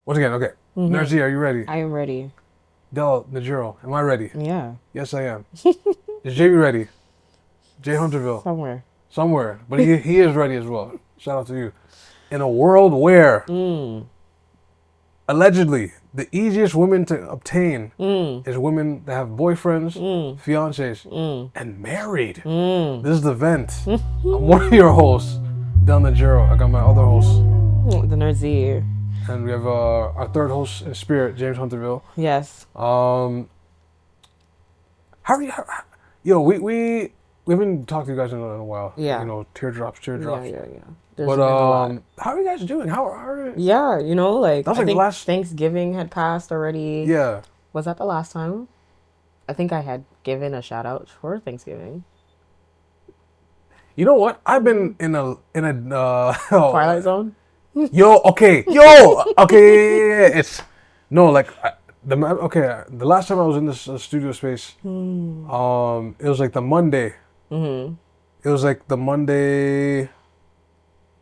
Once again, okay. Nerzi, are you ready? I am ready. Delnijiro, am I ready? Yeah. Yes, I am. Is JB ready? Jay Hunterville. Somewhere. But he is ready as well. Shout out to you. In a world where allegedly the easiest women to obtain is women that have boyfriends, fiancés, and married. This is The Vent. I'm one of your hosts, Delnijiro. I got my other host, The Nerzi. and we have our third host in spirit, James Hunterville. Yes. How are you? Yo, we haven't talked to you guys in a while. Yeah. You know, teardrops. Yeah. There's But been a lot. how are you guys doing? How are you? Yeah, you know, like That was I like think last. Thanksgiving had passed already. Yeah. Was that the last time? I think I had given a shout out for Thanksgiving. You know what? I've been in a Twilight Zone. Okay. It's no like the last time I was in this studio space, it was like the Monday. It was like the Monday.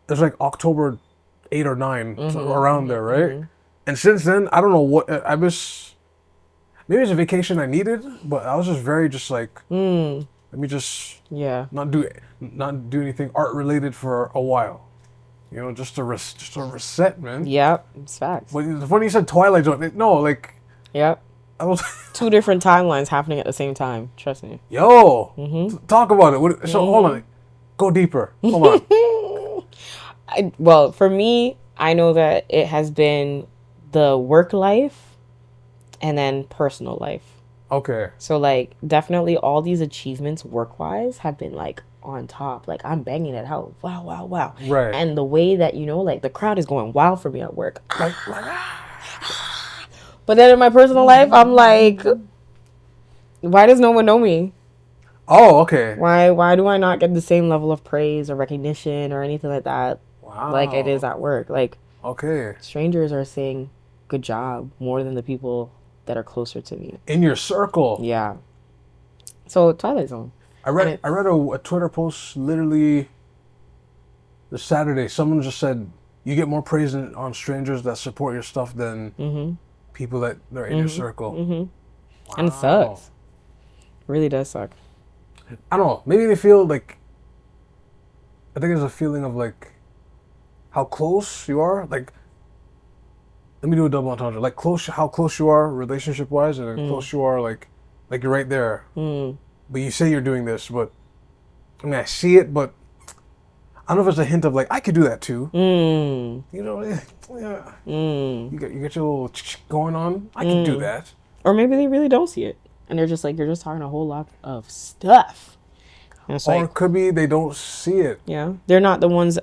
It was like October 8 or 9, so around there, right? And since then, I don't know what I miss. Maybe it's a vacation I needed, but I was just very like, let me just not do anything art related for a while. You know, just a reset, man. Yep, it's facts. But it's funny you said Twilight Zone. No, like. Yep. I was. 2 different timelines happening at the same time. Trust me. Yo, talk about it. So hold on, go deeper. Hold on. Well, for me, I know that it has been the work life and then personal life. Okay. So like definitely all these achievements work-wise have been like on top. Like I'm banging it out. Wow. Right. And the way that, you know, like the crowd is going wild for me at work. But then in my personal life, I'm like, why does no one know me? Oh, okay. Why do I not get the same level of praise or recognition or anything like that? Wow. Like it is at work. Like, okay, strangers are saying good job more than the people that are closer to me. In your circle. Yeah. So Twilight Zone. I read a Twitter post literally this Saturday. Someone just said you get more praise on strangers that support your stuff than people that are in your circle. Wow. And it sucks. It really does suck. I don't know. Maybe they feel like. I think there's a feeling of like how close you are. Like, let me do a double entendre. Like how close you are relationship wise, and how close you are like you're right there. But you say you're doing this, but I mean I see it, but I don't know if it's a hint of like I could do that too. You know, yeah. You get your little going on. I can do that. Or maybe they really don't see it, and they're just like you're just talking a whole lot of stuff. And it's Or like, it could be they don't see it. Yeah, they're not the ones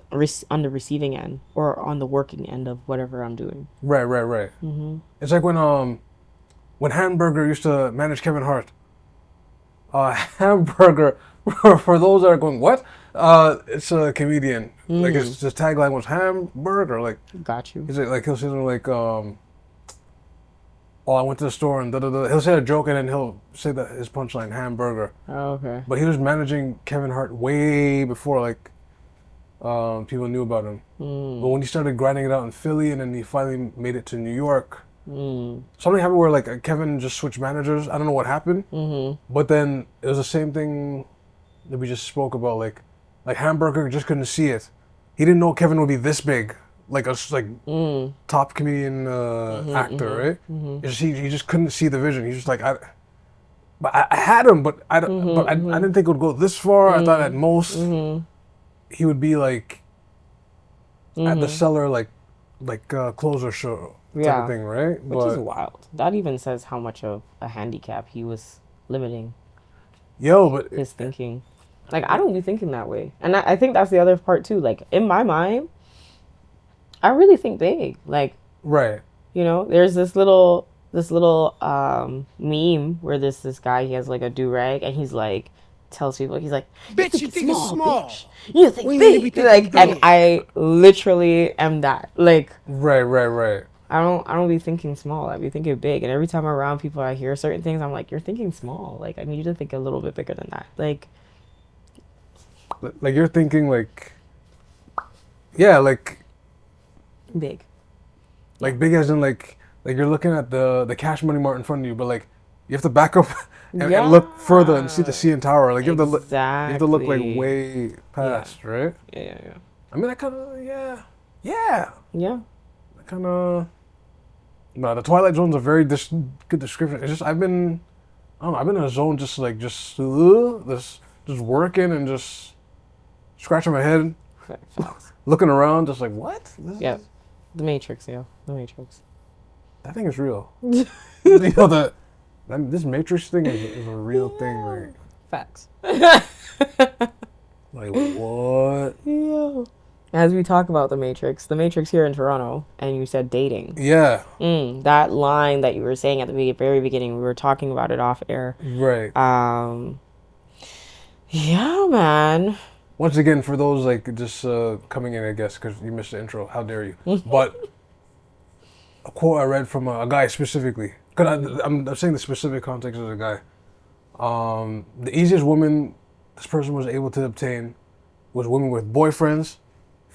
on the receiving end or on the working end of whatever I'm doing. Right. It's like when Hamburger used to manage Kevin Hart. Hamburger, for those that are going, what? It's a comedian. Like his tagline was Hamburger. Like, got you. He's like he'll say something like, I went to the store and da-da-da. He'll say a joke and then he'll say that his punchline, Hamburger. Oh, okay. But he was managing Kevin Hart way before like people knew about him. But when he started grinding it out in Philly and then he finally made it to New York, something happened where like Kevin just switched managers. I don't know what happened. But then it was the same thing that we just spoke about. Like Hamburger just couldn't see it. He didn't know Kevin would be this big. Like a top comedian actor, right? He just couldn't see the vision. He's just like, I had him, but I didn't think it would go this far. I thought at most he would be like at the cellar, like closer show type of thing, right? Which is wild. That even says how much of a handicap he was limiting. But his thinking, like I don't be thinking that way, and I think that's the other part too. Like in my mind, I really think big. Like, right. You know, there's this little meme where this guy, he has like a do-rag and he's like tells people, he's like, bitch, you think it's small. Bitch. You think big. Like, and I literally am that. Like, right. I don't be thinking small. I be thinking big. And every time I'm around people, I hear certain things. I'm like, you're thinking small. Like, I need you to think a little bit bigger than that. Like you're thinking like, yeah, like big. Like big as in like you're looking at the Cash Money Mart in front of you, but like you have to back up and look further and see the CN Tower. Like you have to look like way past, right? Yeah. I mean, that kind of yeah. Kind of. No, the Twilight Zone's a very good description. It's just I've been in a zone just working and just scratching my head, looking around, just like what? Yeah, the Matrix. Yeah, the Matrix. That thing is real. You know this Matrix thing is a real thing. Like facts. Like what? Yeah. As we talk about the Matrix here in Toronto, and you said dating. Yeah. That line that you were saying at the very beginning, we were talking about it off air. Right. Yeah, man. Once again, for those like just coming in, I guess, because you missed the intro, how dare you? But a quote I read from a guy specifically, because I'm saying the specific context of the guy. The easiest woman this person was able to obtain was women with boyfriends,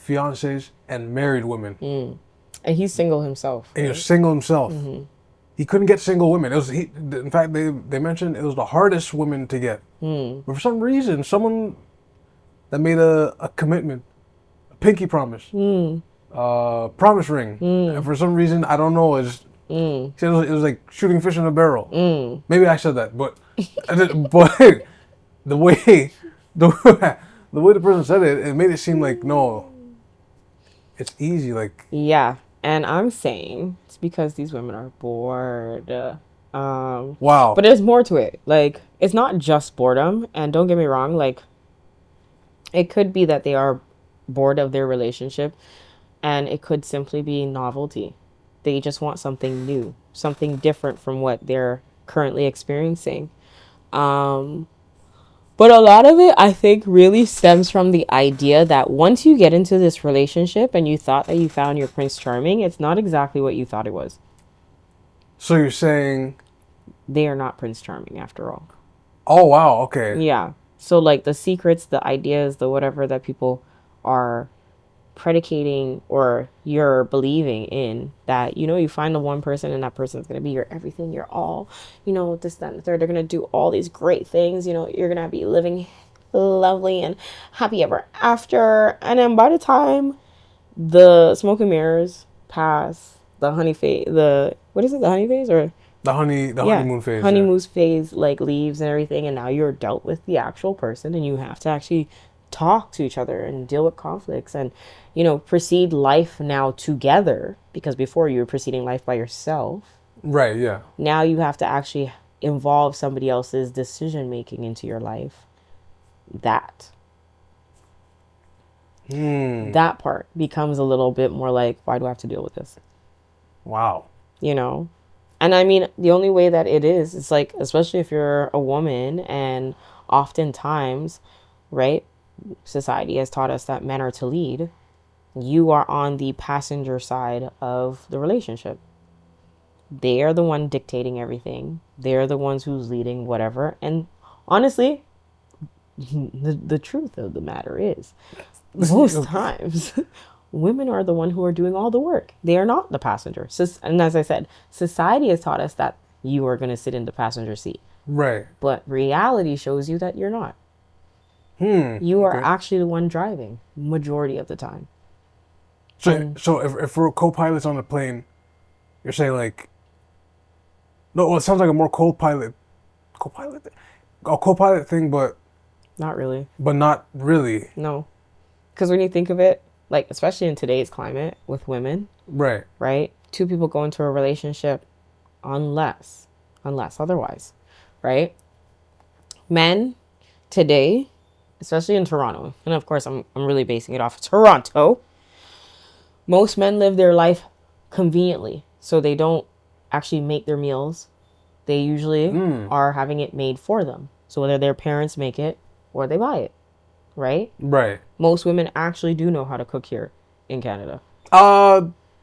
fiancés, and married women. And he's single himself. And he was single himself. Mm-hmm. He couldn't get single women. In fact, they mentioned it was the hardest women to get. But for some reason, someone that made a commitment, a pinky promise, promise ring. And for some reason, I don't know, he said it was like shooting fish in a barrel. Maybe I said that, but the way the person said it made it seem like no, it's easy. Like yeah, and I'm saying it's because these women are bored. Wow. But there's more to it. Like it's not just boredom, and don't get me wrong. Like it could be that they are bored of their relationship, and it could simply be novelty. They just want something new, something different from what they're currently experiencing. But a lot of it, I think, really stems from the idea that once you get into this relationship and you thought that you found your Prince Charming, it's not exactly what you thought it was. So you're saying they are not Prince Charming after all. Oh, wow. Okay. Yeah. So like the secrets, the ideas, the whatever that people are predicating or you're believing in, that you find the one person and that person is going to be your everything, your all, this, that, and the third. They're going to do all these great things. You're going to be living lovely and happy ever after. And then by the time the smoke and mirrors pass, the honey phase, the honey phase or the honeymoon phase, honeymoon phase like leaves and everything, and now you're dealt with the actual person and you have to actually talk to each other and deal with conflicts and proceed life now together, because before you were proceeding life by yourself. Right. Yeah. Now you have to actually involve somebody else's decision making into your life. That part becomes a little bit more like, why do I have to deal with this? Wow. And I mean, the only way that it's like, especially if you're a woman, and oftentimes, right, society has taught us that men are to lead. You are on the passenger side of the relationship. They are the one dictating everything. They're the ones who's leading whatever. And honestly, the truth of the matter is, most times, women are the one who are doing all the work. They are not the passenger. And as I said, society has taught us that you are going to sit in the passenger seat. Right. But reality shows you that you're not. You are actually the one driving majority of the time. So if we're co-pilots on a plane, you're saying like, no, well, it sounds like a more co-pilot thing, but not really. But not really. No, because when you think of it, like especially in today's climate with women, right? Two people go into a relationship, unless otherwise, right? Men today, especially in Toronto, and of course I'm really basing it off of Toronto. Most men live their life conveniently, so they don't actually make their meals. They usually are having it made for them. So whether their parents make it or they buy it, right? Right. Most women actually do know how to cook here in Canada.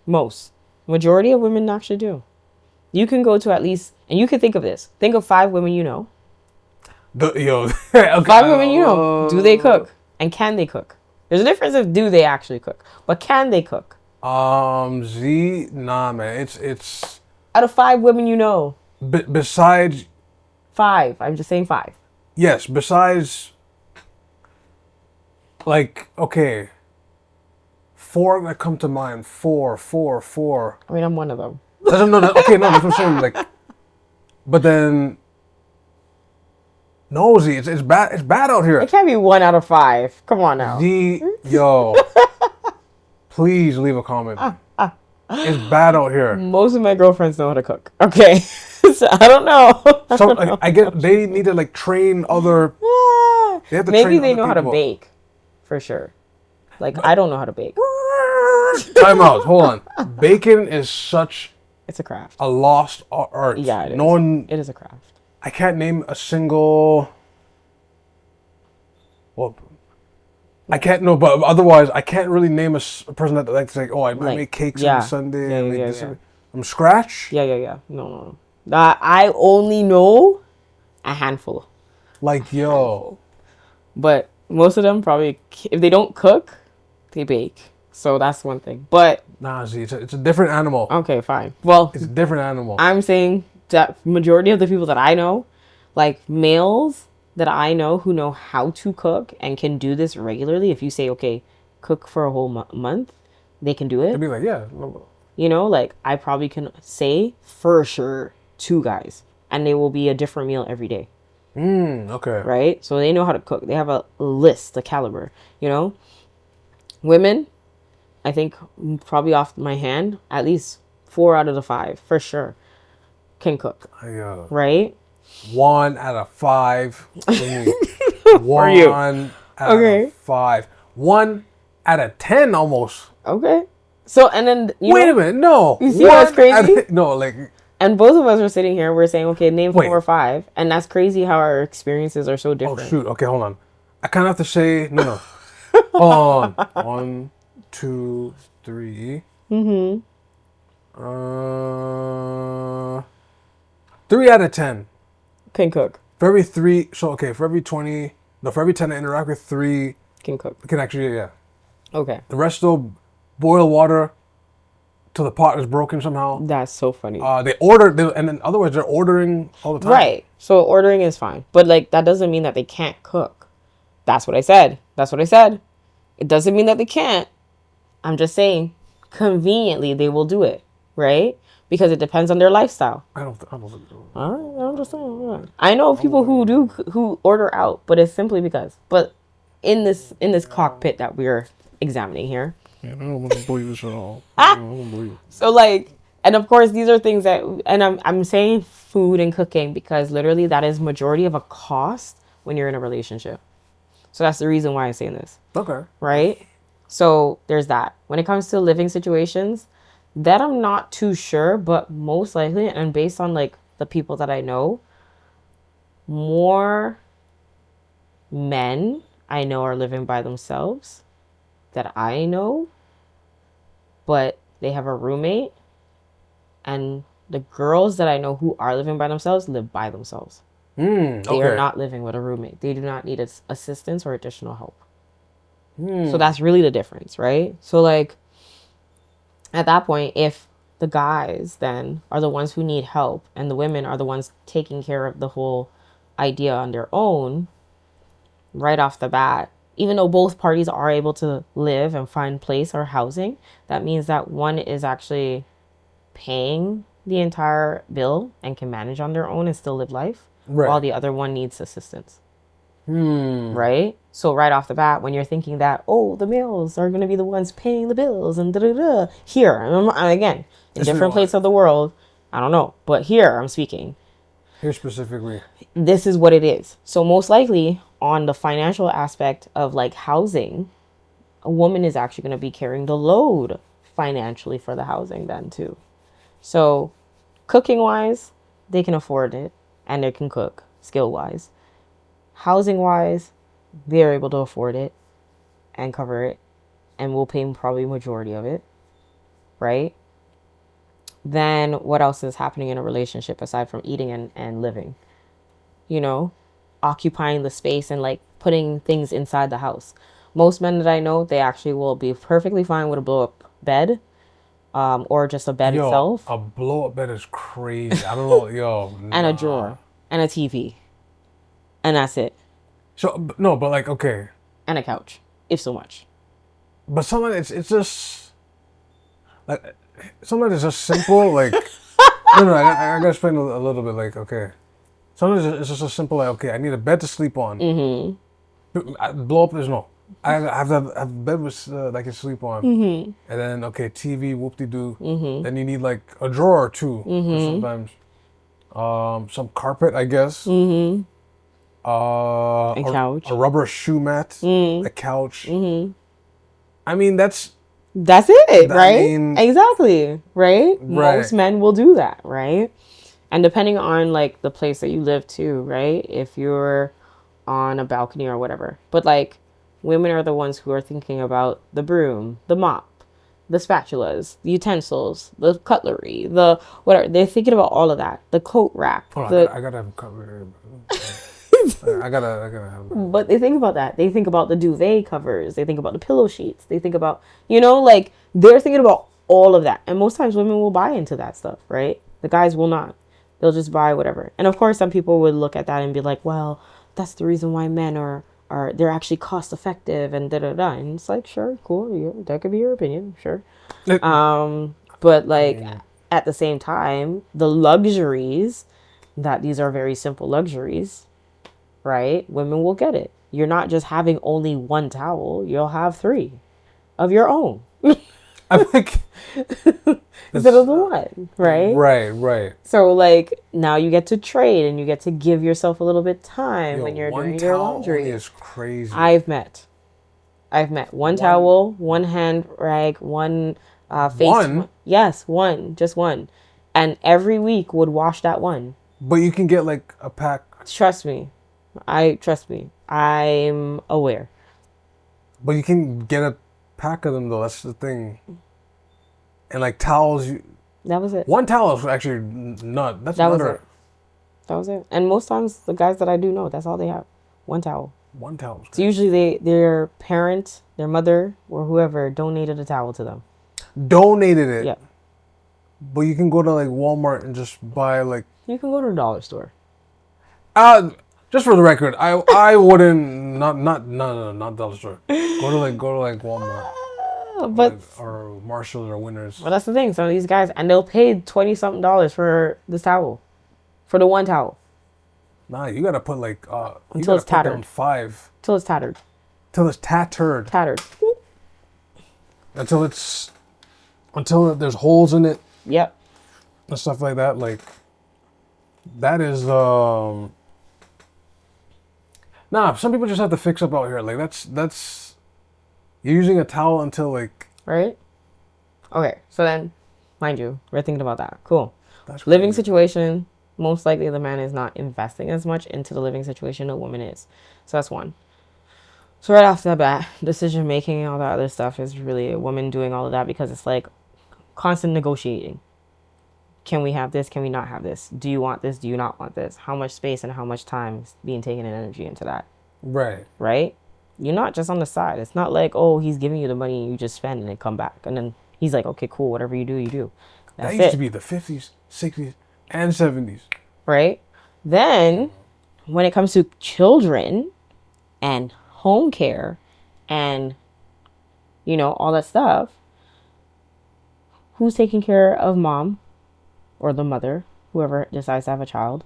Most. Majority of women actually do. You can go to at least, and you can think of this. Think of 5 women you know. Okay. 5 women you know. Do they cook? And can they cook? There's a difference if do they actually cook, but can they cook? Z, nah, man. It's Out of 5 women you know. besides, 5. I'm just saying 5. yes, besides, like, okay, 4 that come to mind. Four. I mean, I'm one of them. Okay, no, that's what I'm saying. Like, but then, no, Z, it's bad. It's bad out here. It can't be 1 out of 5. Come on now. Yo, please leave a comment. It's bad out here. Most of my girlfriends know how to cook. Okay. So I don't know. So like, I get they need to like train other. They have to Maybe train they other know how to people. bake, for sure. Like, I don't know how to bake. Time out. Hold on. Bacon is such It's a craft. a lost art. Yeah, it is. No one. It is a craft. I can't name a single. Well, I can't know, but otherwise, I can't really name a person that likes like, oh, I make cakes yeah. on Sunday. Yeah, I make yeah, this yeah. from scratch. Yeah. No. I only know a handful. Like, yo, But most of them probably, if they don't cook, they bake. So that's one thing. But, nah, see, it's a different animal. okay, fine. Well, It's a different animal. I'm saying that majority of the people that I know, like males that I know who know how to cook and can do this regularly, if you say, okay, cook for a whole month, they can do it. They'd be like, yeah. No. You know, like I probably can say for sure 2 guys, and they will be a different meal every day. Okay. Right? So they know how to cook. They have a list, a caliber, you know? Women, I think probably off my hand, at least 4 out of the 5 for sure can cook. Right? 1 out of 5. For me. For you. 1 out of 5. 1 out of 10 almost. Okay. So, and then Wait a minute, no. You see what's crazy? No, like. And both of us are sitting here, we're saying, okay, name 4 Wait. or 5. And that's crazy how our experiences are so Oh different. shoot. Okay, hold on. I kind of have to say no. Hold on. 1, 2, 3. 3 out of 10. Can cook. For every 3, so okay, for every 20, no, for every 10 I interact with, 3 Can cook. can actually, yeah. Okay. The rest though, boil water till the pot is broken somehow. That's so funny. They order, and then otherwise they're ordering all the time. Right. So ordering is fine. But like that doesn't mean that they can't cook. That's what I said. It doesn't mean that they can't. I'm just saying conveniently they will do it. Right? Because it depends on their lifestyle. I don't think so. All right, I'm just saying. Yeah. I know people who order out, but it's simply because. But in this cockpit that we're examining here. Yeah, I don't believe this at all. I don't believe it. So like, and of course these are things that, and I'm saying food and cooking because literally that is majority of a cost when you're in a relationship. So that's the reason why I'm saying this. Okay. Right? So there's that. When it comes to living situations, that I'm not too sure, but most likely, and based on like the people that I know, more men I know are living by themselves that I know, but they have a roommate, and the girls that I know who are living by themselves live by themselves. They are not living with a roommate. They do not need assistance or additional help. So that's really the difference, right? So like at that point, if the guys then are the ones who need help and the women are the ones taking care of the whole idea on their own, right off the bat, even though both parties are able to live and find place or housing, that means that one is actually paying the entire bill and can manage on their own and still live life, while the other one needs assistance. Right? So right off the bat, when you're thinking that, oh, the males are going to be the ones paying the bills and da-da-da, here, again, in different places of the world, I don't know, but here I'm speaking. Here specifically. This is what it is. So most likely on the financial aspect of like housing, a woman is actually going to be carrying the load financially for the housing then too. So cooking wise, they can afford it and they can cook skill wise. Housing wise, they're able to afford it and cover it and will pay probably majority of it. Right? Then what else is happening in a relationship aside from eating and living? You know, occupying the space and like putting things inside the house. Most men that I know, they actually will be perfectly fine with a blow up bed or just a bed itself. A blow-up bed is crazy. I don't know, And a drawer. And a TV. And that's it. So, no, but like, okay. And a couch, if so much. But sometimes it's just, like, sometimes it's just simple, like, no, I gotta explain a little bit, like, okay. Sometimes it's just a simple, like, okay, I need a bed to sleep on. Blow up is no. I have to have a bed with that I can sleep on. And then, okay, TV, whoop-de-doo. Then you need, like, a drawer or two sometimes. Some carpet, I guess. A couch. A rubber shoe mat. A couch. I mean, that's it, right? Exactly, right? Most men will do that, right? And depending on, like, the place that you live too, right? If you're on a balcony or whatever. But, like, women are the ones who are thinking about the broom, the mop, the spatulas, the utensils, the cutlery, the whatever. They're thinking about all of that. The coat rack. I gotta have a cutlery. I gotta have. But they think about that. They think about the duvet covers. They think about the pillow sheets. They think about, like, they're thinking about all of that. And most times women will buy into that stuff, right? The guys will not. They'll just buy whatever. And of course, some people would look at that and be like, well, that's the reason why men are they're actually cost effective and da-da-da. And it's like, sure, cool. Yeah, that could be your opinion. Sure. But like at the same time, the luxuries that these are very simple luxuries, right? Women will get it. You're not just having only one towel. You'll have 3 of your own. I think instead of the one, right? Right. So like now you get to trade and you get to give yourself a little bit time when you're doing your laundry. Is crazy. I've met one towel, one hand rag, one face. Yes, just one, and every week would wash that one. But you can get like a pack. Trust me, I'm aware. But you can get a pack of them though. That's the thing. And like towels, that was it. One towel is actually not. That was it. And most times the guys that I do know, that's all they have. One towel. One towel. So usually their parent, their mother, or whoever donated a towel to them. Donated it. Yeah. But you can go to like Walmart and just buy like. You can go to a dollar store. Just for the record, I wouldn't not dollar store. Go to like Walmart. But or Marshalls or Winners. Well, that's the thing. Some of these guys, and they'll pay $20-something for this towel, for the one towel. Nah, you gotta put like until it's tattered. 5. Till it's tattered. Till it's tattered. Until there's holes in it. Yep. And stuff like that. Like that is Nah, some people just have to fix up out here. Like that's you're using a towel until like... Right? Okay, so then, mind you, we're thinking about that. Cool. That's living situation, most likely the man is not investing as much into the living situation a woman is. So that's one. So right off the bat, decision making and all that other stuff is really a woman doing all of that because it's like constant negotiating. Can we have this? Can we not have this? Do you want this? Do you not want this? How much space and how much time is being taken and energy into that? Right. Right? You're not just on the side. It's not like, oh, he's giving you the money and you just spend and then come back. And then he's like, okay, cool. Whatever you do, you do. That's that used to be the 50s, 60s, and 70s. Right? Then, when it comes to children and home care and, all that stuff, who's taking care of mom or the mother, whoever decides to have a child?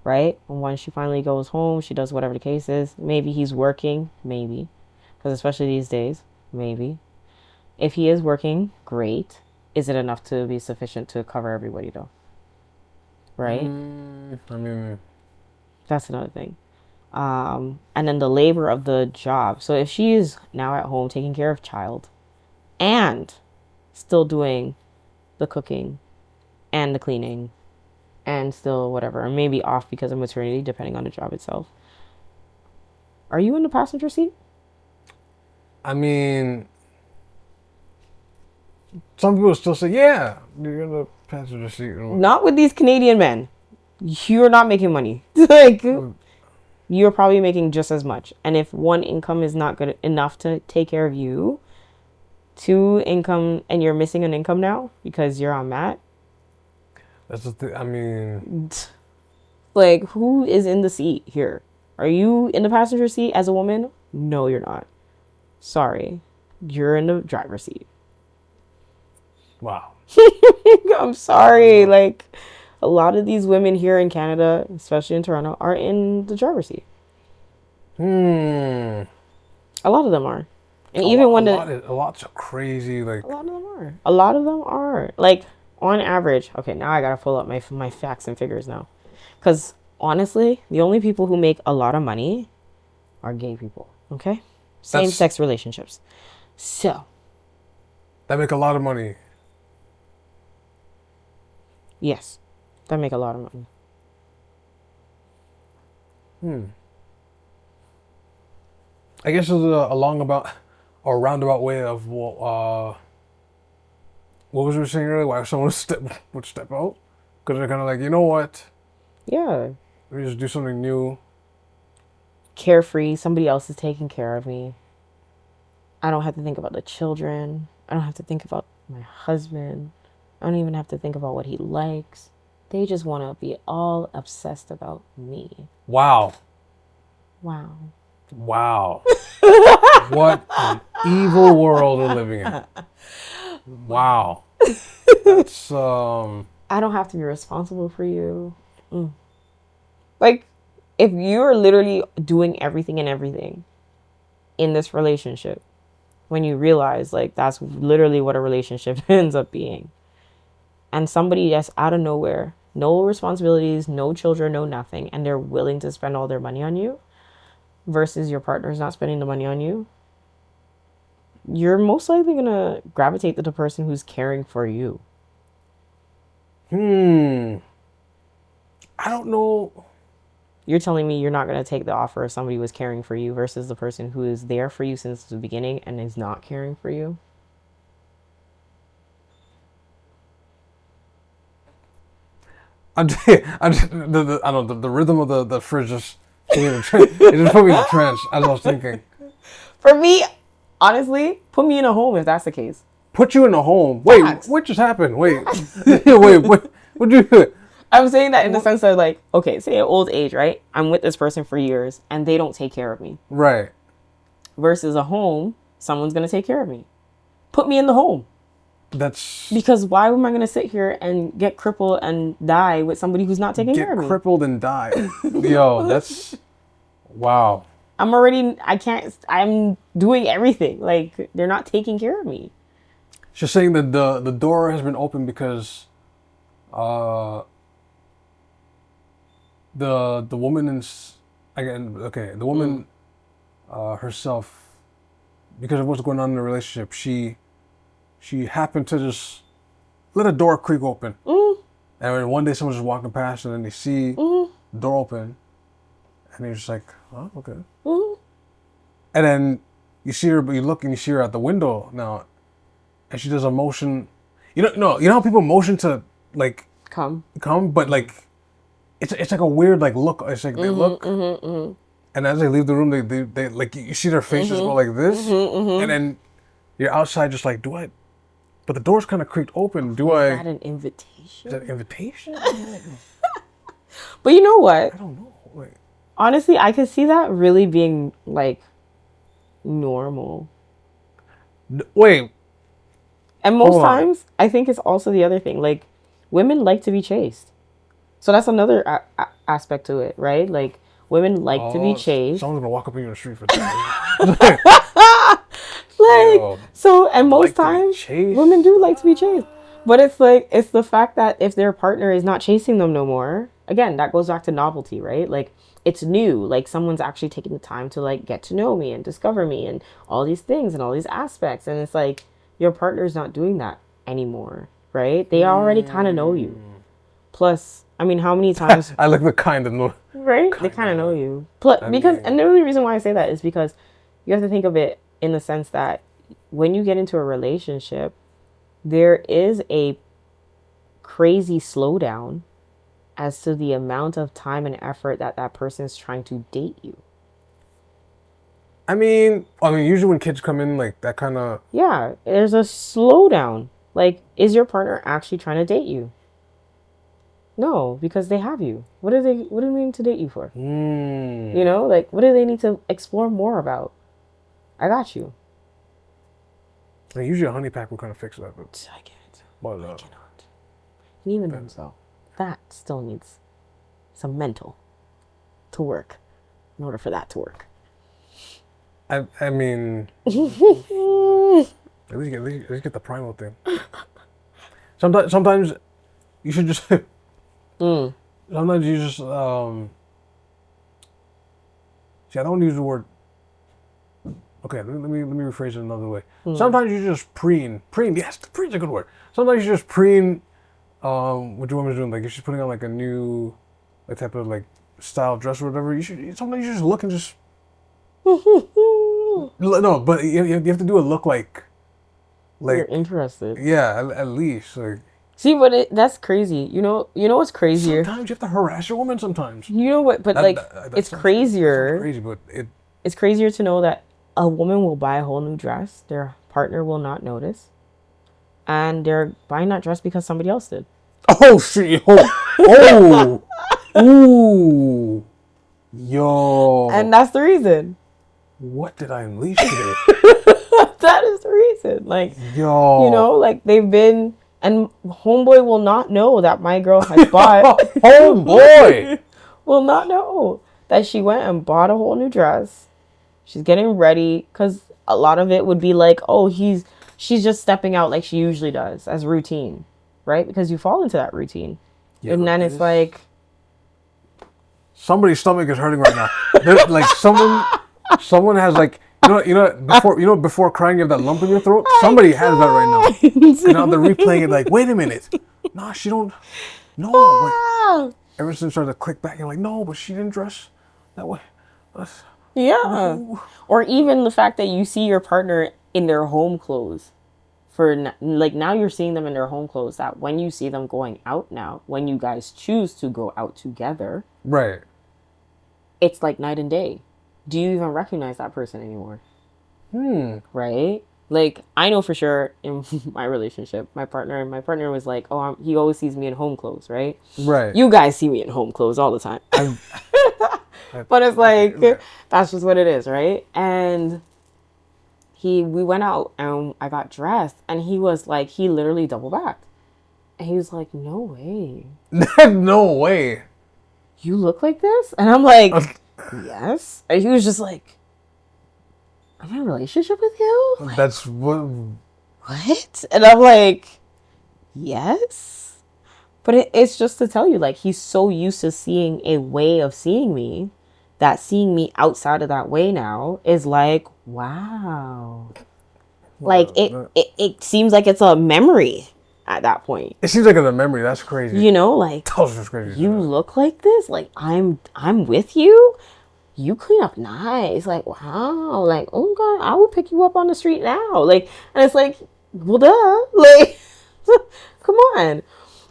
Right? And when she finally goes home, she does whatever the case is. Maybe he's working. Maybe. Because especially these days. Maybe. If he is working, great. Is it enough to be sufficient to cover everybody, though? Right? I mean... That's another thing. And then the labor of the job. So if she is now at home taking care of child and still doing the cooking and the cleaning and still whatever, or maybe off because of maternity, depending on the job itself. Are you in the passenger seat? I mean, some people still say, yeah, you're in the passenger seat. Not with these Canadian men. You're not making money. Like, you're probably making just as much. And if one income is not good enough to take care of you, 2 income, and you're missing an income now because you're on mat. That's the thing. I mean, like, who is in the seat here? Are you in the passenger seat as a woman? No, you're not. Sorry. You're in the driver's seat. wow. I'm sorry. Like, a lot of these women here in Canada, especially in Toronto, are in the driver's seat. A lot of them are. And even when a lot's crazy. Like, a lot of them are. A lot of them are. Like, on average. Okay, now I gotta pull up my facts and figures now. Because, honestly, the only people who make a lot of money are gay people. Okay? Same-sex relationships. So. That make a lot of money. Yes. That make a lot of money. I guess it's a roundabout way of what was we saying earlier? Why someone would step out? Because they're kind of like, you know what? Yeah. Let me just do something new. Carefree. Somebody else is taking care of me. I don't have to think about the children. I don't have to think about my husband. I don't even have to think about what he likes. They just want to be all obsessed about me. Wow. Wow. Wow. What an evil world we're living in. Wow. That's I don't have to be responsible for you. Like, if you're literally doing everything and everything in this relationship, when you realize, like, that's literally what a relationship ends up being. And somebody that's out of nowhere, no responsibilities, no children, no nothing, and they're willing to spend all their money on you versus your partner's not spending the money on you, you're most likely going to gravitate to the person who's caring for you. I don't know. You're telling me you're not going to take the offer if somebody was caring for you versus the person who is there for you since the beginning and is not caring for you? I don't know, the rhythm of the fridge just it just put me in a trance as I was thinking. For me, honestly, put me in a home if that's the case. Put you in a home. Wait, Facts. what just happened? Wait, what'd you do? I'm saying that in the sense of, like, okay, say at old age, right? I'm with this person for years and they don't take care of me. Right. Versus a home, someone's going to take care of me. Put me in the home. That's... Because why am I going to sit here and get crippled and die with somebody who's not taking care of me? Get crippled and die. Yo, that's... Wow. I'm doing everything. Like, they're not taking care of me. She's saying that the door has been opened because the woman the woman herself, because of what's going on in the relationship, she happened to just let a door creak open. And then one day someone's just walking past and then they see the door open and they're just like, oh, okay. And then you see her, but you look and you see her at the window now and she does a motion. You know how people motion to, like, come, but, like, it's like a weird, like, look. It's like they look, and as they leave the room, they like, you see their faces go like this, and then you're outside just like, but the door's kind of creaked open. Is that an invitation? Is that an invitation? But you know what? I don't know. Wait. Honestly, I could see that really being, like, normal. Wait. And most times, I think it's also the other thing. Like, women like to be chased. So that's another aspect to it, right? Like, women like to be chased. Someone's gonna walk up on you in the street for that. And most times, women do like to be chased. But it's like, it's the fact that if their partner is not chasing them no more, again, that goes back to novelty, right? Like, it's new. Like, someone's actually taking the time to, like, get to know me and discover me and all these things and all these aspects. And it's like, your partner's not doing that anymore, right? They already kind of know you. Plus, I mean, how many times... I like the kind of know. Right? They kind of know you. Plus, and the only reason why I say that is because you have to think of it in the sense that when you get into a relationship, there is a crazy slowdown as to the amount of time and effort that person is trying to date you. I mean, usually when kids come in, like, that kind of... Yeah, there's a slowdown. Like, is your partner actually trying to date you? No, because they have you. What do they need to date you for? You know, like, what do they need to explore more about? I got you. Like, usually a honey pack will kind of fix that. But I can't. But, I cannot. And even then, so that still needs some mental to work in order for that to work. I mean, at least get the primal thing. Sometimes you should just. Sometimes you just. See, I don't use the word. Okay, let me rephrase it another way. Sometimes you just preen. Yes, preen's a good word. Sometimes you just preen. What your woman's doing, like if she's putting on like a new, like type of like style dress or whatever. Sometimes you just look and just. No, but you have to do a look like you're interested. Yeah, at least like. See, but that's crazy. You know what's crazier? Sometimes you have to harass your woman. Sometimes. You know what? But it's crazier. Crazy, but it's crazier to know that a woman will buy a whole new dress. Their partner will not notice, and they're buying that dress because somebody else did. Oh shit! Oh, ooh, yo. And that's the reason. What did I unleash today? That is the reason. Like, yo, you know, like they've been, and homeboy will not know that my girl has bought. Homeboy will not know that she went and bought a whole new dress. She's getting ready because a lot of it would be like, oh, she's just stepping out like she usually does as routine, right? Because you fall into that routine, and then it's like somebody's stomach is hurting right now. Like someone has like before crying you have that lump in your throat. Somebody has that right now. And now they're replaying it like, wait a minute, nah, she don't. No, wait. Everything started to click back and like, no, but she didn't dress that way. Yeah. Or even the fact that you see your partner in their home clothes like now you're seeing them in their home clothes, that when you see them going out now, when you guys choose to go out together, right, it's like night and day. Do you even recognize that person anymore? Right? Like, I know for sure in my relationship, my partner was like, oh, he always sees me in home clothes, right? Right. You guys see me in home clothes all the time. But it's like, that's just what it is, right? And we went out and I got dressed and he was like, he literally double backed. And he was like, no way. No way. You look like this? And I'm like, yes. And he was just like, I'm in a relationship with you? Like, that's what? And I'm like, yes. But it's just to tell you, like, he's so used to seeing a way of seeing me that seeing me outside of that way now is like, wow. Like, it seems like it's a memory at that point. It seems like it's a memory. That's crazy. You know, like, that's crazy. You look like this? Like, I'm with you? You clean up nice. Like, wow. Like, oh God, I will pick you up on the street now. Like, and it's like, well, duh. Like, come on.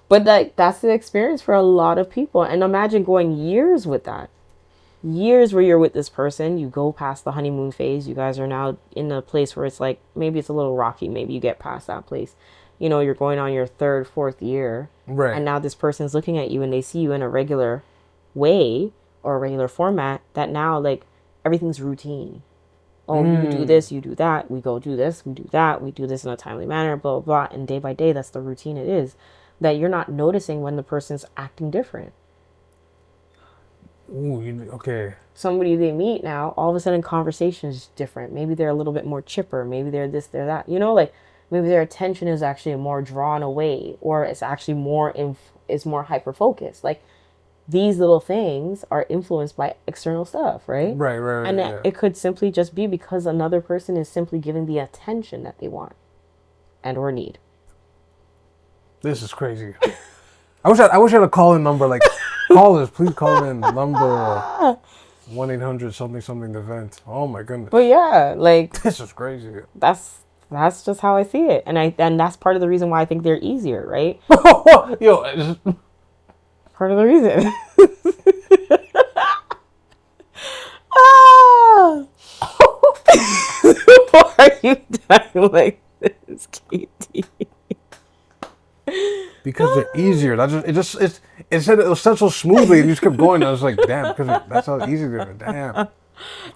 But like, that's the experience for a lot of people. And imagine going years with that. Years where you're with this person. You go past the honeymoon phase. You guys are now in a place where it's like, maybe it's a little rocky. Maybe you get past that place. You know, you're going on your 3rd, 4th year. Right. And now this person's looking at you and they see you in a regular way or a regular format that now, like, everything's routine. Oh, you do this, you do that. We go do this, we do that. We do this in a timely manner, blah, blah, blah. And day by day, that's the routine it is. That you're not noticing when the person's acting different. Ooh, okay. Somebody they meet now, all of a sudden conversation is different. Maybe they're a little bit more chipper. Maybe they're this, they're that. You know, like, maybe their attention is actually more drawn away, or it's actually more hyper focused. Like, these little things are influenced by external stuff, right? Right. And it could simply just be because another person is simply giving the attention that they want and or need. This is crazy. I wish I had a call-in number. Like, callers, please call in number 1-800 something the vent. Oh my goodness. But yeah, like, this is crazy. That's just how I see it, and that's part of the reason why I think they're easier, right? Yo. Part of the reason. are you dying like this, Katie? Because they're easier. It said it was such so smoothly. And you just kept going. I was like, damn, because that's how easy they are. Damn. And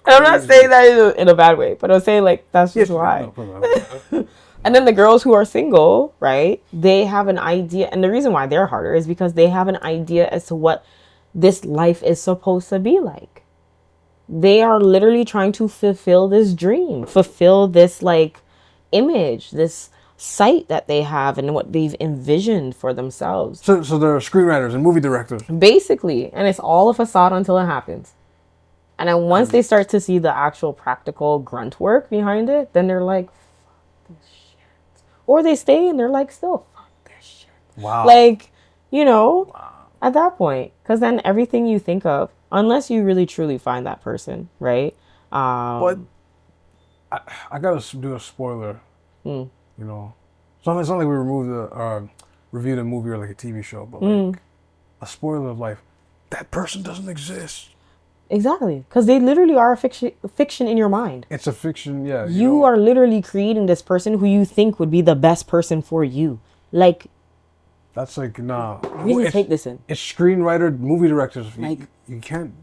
I'm not saying that in a bad way, but I'm saying like that's just why. And then the girls who are single, right? They have an idea, and the reason why they're harder is because they have an idea as to what this life is supposed to be like. They are literally trying to fulfill this dream, fulfill this like image, this sight that they have and what they've envisioned for themselves. So they're screenwriters and movie directors. Basically, and it's all a facade until it happens. And then once they start to see the actual practical grunt work behind it, then they're like, fuck this shit. Or they stay and they're like, still, fuck this shit. Wow. Like, you know, at that point. Because then everything you think of, unless you really truly find that person, right? But I gotta do a spoiler. You know, it's not like we reviewed a movie or like a TV show, but like a spoiler of life. That person doesn't exist. Exactly, because they literally are a fiction in your mind. It's a fiction, yeah. You are literally creating this person who you think would be the best person for you. Like, that's like, nah. Really take this in. It's screenwriter, movie directors. Like, you can't.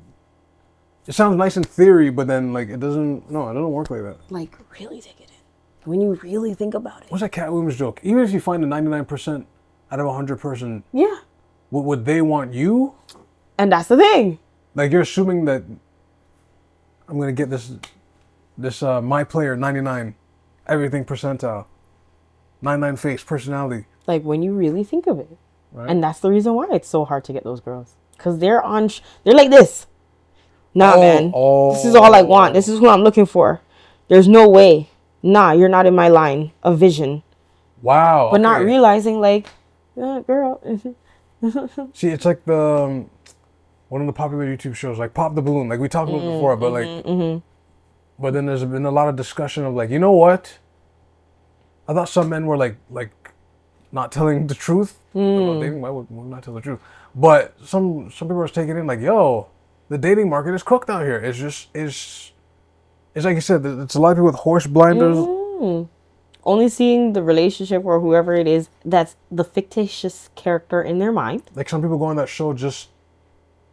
It sounds nice in theory, but then like it doesn't work like that. Like, really take it in. When you really think about it. What's that Catwoman's joke? Even if you find a 99% out of 100 person, yeah, would they want you? And that's the thing. Like, you're assuming that I'm gonna get this my player 99, everything percentile, 99 face personality. Like, when you really think of it, right? And that's the reason why it's so hard to get those girls, because they're like this. Nah, man. This is all I want. This is who I'm looking for. There's no way. Nah, you're not in my line of vision. Wow. But not realizing, like, girl. See, it's like the one of the popular YouTube shows, like Pop the Balloon, like we talked about before, but like, but then there's been a lot of discussion of like, you know what? I thought some men were like not telling the truth about dating. Why would we not tell the truth? But some people are taking it like, yo, the dating market is cooked out here. It's like you said, it's a lot of people with horse blinders. Only seeing the relationship or whoever it is that's the fictitious character in their mind. Like, some people go on that show just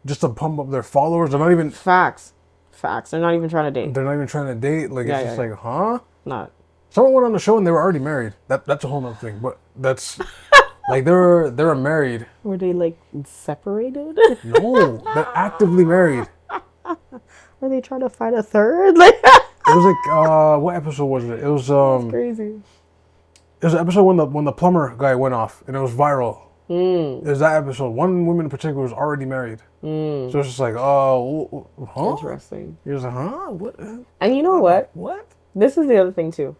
to pump up their followers. They're not even... Facts. They're not even trying to date. They're not even trying to date. Like, it's just like, huh? Not. Someone went on the show and they were already married. That's a whole nother thing. But that's... like, they're married. Were they, like, separated? No. They're actively married. Were they trying to find a third? Like... It was like, what episode was it? It was, That's crazy. It was an episode when the plumber guy went off and it was viral. It was that episode. One woman in particular was already married. So it's just like, oh, huh? Interesting. He was like, huh? What? And you know what? What? This is the other thing too.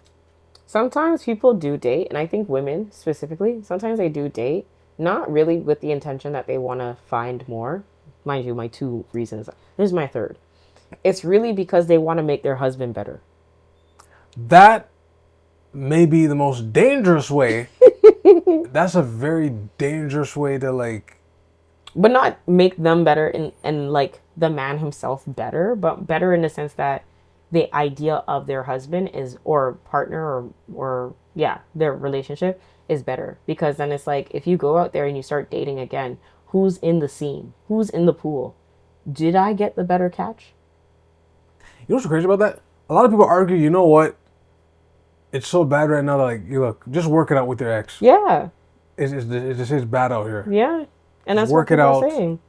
Sometimes people do date, and I think women specifically, sometimes they do date, not really with the intention that they want to find more. Mind you, my two reasons. Here's my third. It's really because they want to make their husband better. That may be the most dangerous way. That's a very dangerous way to, like... But not make them better and like the man himself better, but better in the sense that the idea of their husband is, or partner, or their relationship is better. Because then it's like, if you go out there and you start dating again, who's in the scene? Who's in the pool? Did I get the better catch? You know what's crazy about that? A lot of people argue, you know what? It's so bad right now that, like, you look, just work it out with your ex. Yeah. It just is bad out here. Yeah. And that's work what people are it out. saying.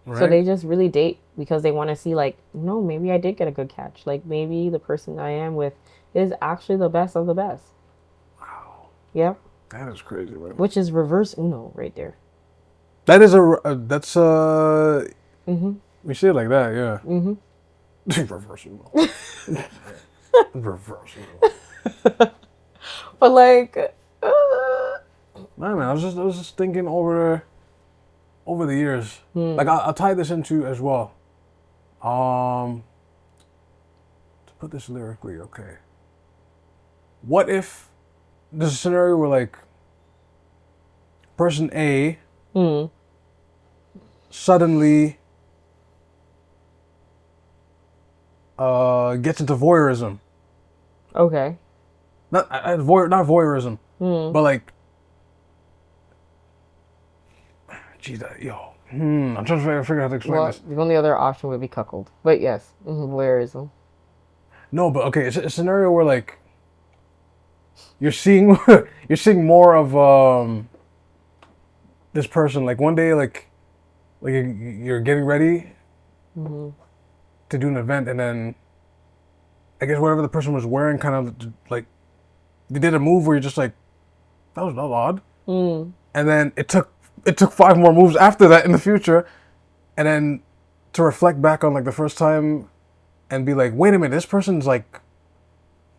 Right? So they just really date because they want to see, like, no, maybe I did get a good catch. Like, maybe the person I am with is actually the best of the best. Wow. Yeah. That is crazy, man. Which is reverse Uno right there. That is we say it like that, yeah. Reverse Uno. Reverse Uno. But like, man, I was just thinking over the years. Like, I'll tie this into as well. To put this lyrically, okay. What if there's a scenario where, like, person A suddenly gets into voyeurism. Okay. Not voyeurism, but like, geez, I'm trying to figure out how to explain Well, this. the only other option would be cuckold. But yes, voyeurism. No, but okay, it's a scenario where like you're seeing more of this person. Like one day, like you're getting ready to do an event, and then I guess whatever the person was wearing, kind of like they did a move where you're just like, that was odd, and then it took 5 more moves after that in the future, and then to reflect back on like the first time and be like, wait a minute, this person's like,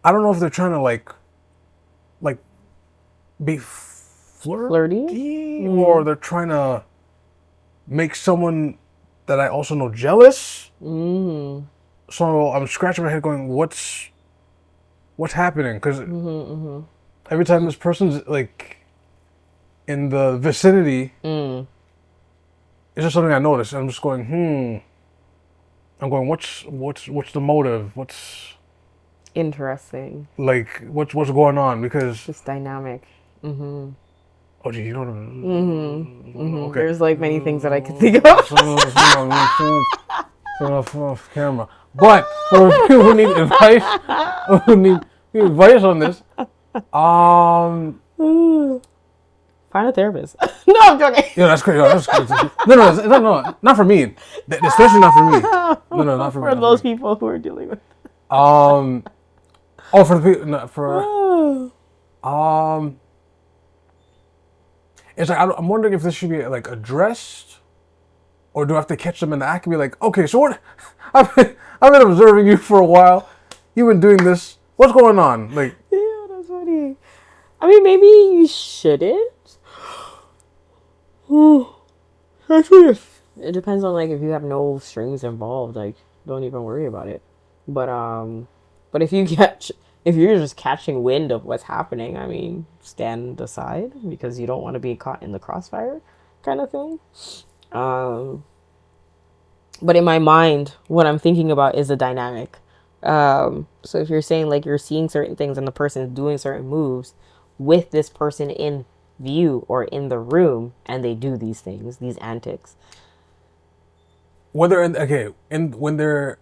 I don't know if they're trying to like be flirty or they're trying to make someone that I also know jealous. So I'm scratching my head going, what's happening? Because every time this person's like in the vicinity, it's just something I noticed. I'm just going, I'm going, what's the motive? What's interesting? Like, what's going on? Because this dynamic. Oh, gee, you know what I mean? Okay. There's like many things that I could think of. Off camera. But for people who need advice, on this, find a therapist. No, I'm joking. Yeah, that's great. That's great. No, not for me. Especially not for me. No, not for me. For those people who are dealing with. For the people, no, for it's like I'm wondering if this should be like addressed, or do I have to catch them in the act and be like, okay, so what? I've been observing you for a while. You've been doing this. What's going on? Like, yeah, that's funny. I mean, maybe you shouldn't. Actually, it depends on like if you have no strings involved, like don't even worry about it. But if you're just catching wind of what's happening, I mean, stand aside because you don't want to be caught in the crossfire, kind of thing. But in my mind, what I'm thinking about is the dynamic. So if you're saying like you're seeing certain things and the person is doing certain moves with this person in view or in the room, and they do these things, these antics. when they're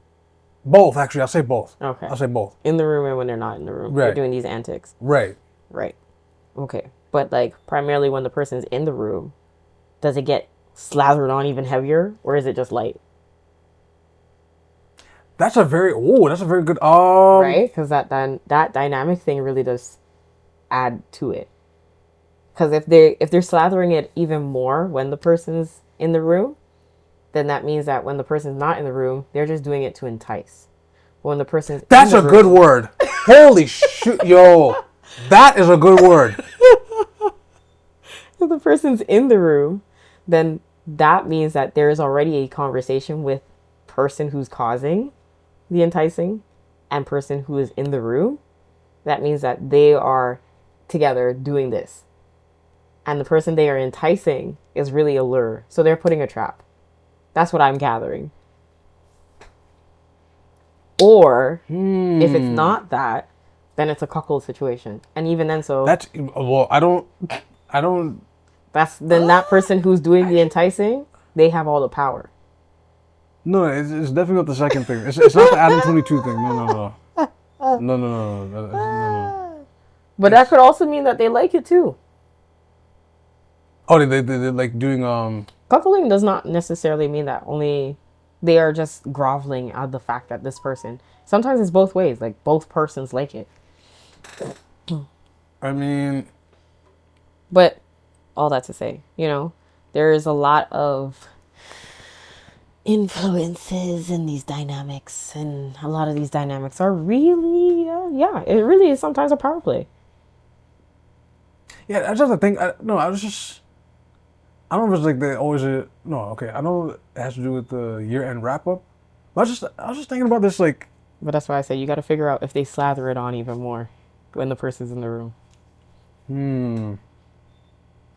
both, actually, I'll say both. Okay. I'll say both. In the room and when they're not in the room. Right. They're doing these antics. Right. Right. Okay. But like primarily when the person's in the room, does it get slathered on even heavier, or is it just light? That's a very good right? Because that dynamic thing really does add to it. Because if they're slathering it even more when the person's in the room, then that means that when the person's not in the room, they're just doing it to entice. But when the person's That's a good word. Holy shoot, yo. That is a good word. If the person's in the room, then that means that there is already a conversation with person who's causing the enticing and person who is in the room. That means that they are together doing this. And the person they are enticing is really a lure. So they're putting a trap. That's what I'm gathering. Or if it's not that, then it's a cuckold situation. And even then, so that's I don't. That's then that person who's doing the enticing, they have all the power. No, it's definitely not the second thing. It's not the Adam 22 thing. No. But that could also mean that they like it too. Oh, they like doing Cuckolding does not necessarily mean that. Only they are just groveling at the fact that this person. Sometimes it's both ways. Like both persons like it. I mean, but all that to say, there is a lot of influences in these dynamics, and a lot of these dynamics are really, it really is sometimes a power play. Yeah, that's just the thing. I don't know if it's like they always. I know it has to do with the year-end wrap-up. But I was just thinking about this, like. But that's why I say you got to figure out if they slather it on even more when the person's in the room.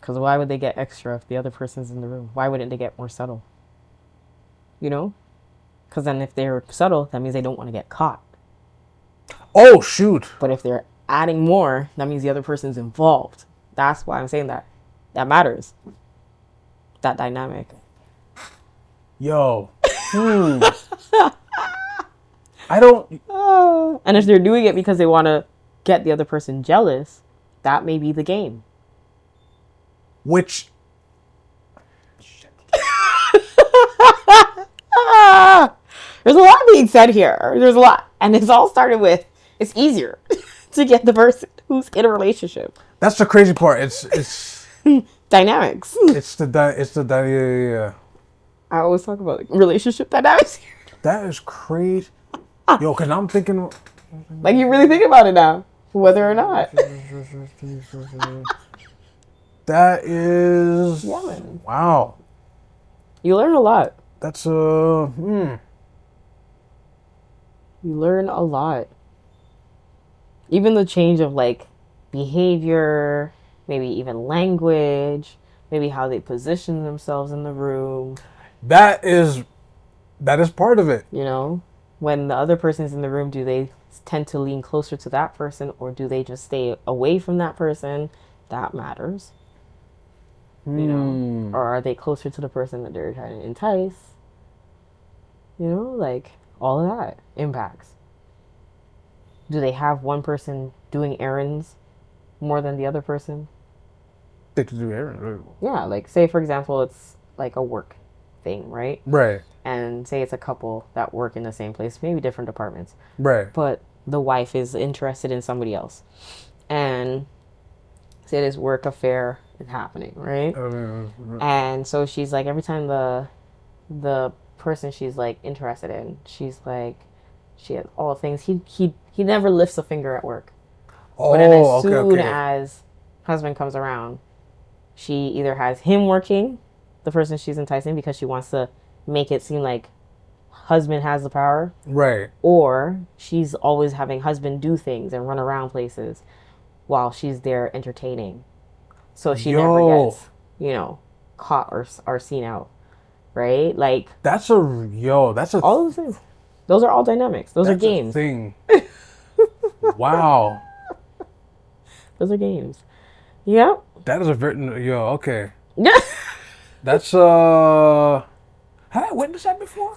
Because why would they get extra if the other person's in the room? Why wouldn't they get more subtle? Because then if they're subtle, that means they don't want to get caught. Oh, shoot. But if they're adding more, that means the other person's involved. That's why I'm saying that. That matters. That dynamic. Yo. I don't... And if they're doing it because they want to get the other person jealous, that may be the game. Which... There's a lot being said here. There's a lot. And it's all started with, it's easier to get the person who's in a relationship. That's the crazy part. It's Dynamics. Yeah. I always talk about relationship dynamics. That is crazy. Yo, because I'm thinking... Like, you really think about it now, whether or not. That is... Yeah, man. Wow. You learn a lot. That's, You learn a lot. Even the change of, like, behavior, maybe even language, maybe how they position themselves in the room. That is part of it. You know, when the other person's in the room, do they tend to lean closer to that person, or do they just stay away from that person? That matters. You know, or are they closer to the person that they're trying to entice? You know, like, all of that impacts. Do they have one person doing errands more than the other person? They could do errands. Yeah, like, say, for example, it's like a work thing, right? Right. And say it's a couple that work in the same place, maybe different departments. Right. But the wife is interested in somebody else. And say this work affair is happening, right? And so she's like, every time the person she's like interested in, she's like, she has all things. He never lifts a finger at work. Oh, but then as soon as husband comes around, she either has him working, the person she's enticing, because she wants to make it seem like husband has the power. Right. Or she's always having husband do things and run around places while she's there entertaining. So she never gets, you know, caught or seen out. Right? Like, that's a all those things. Those are all dynamics. Those are games. Thing. Wow. Those are games. Yeah. That is a very okay. Yeah. That's have I witnessed that before?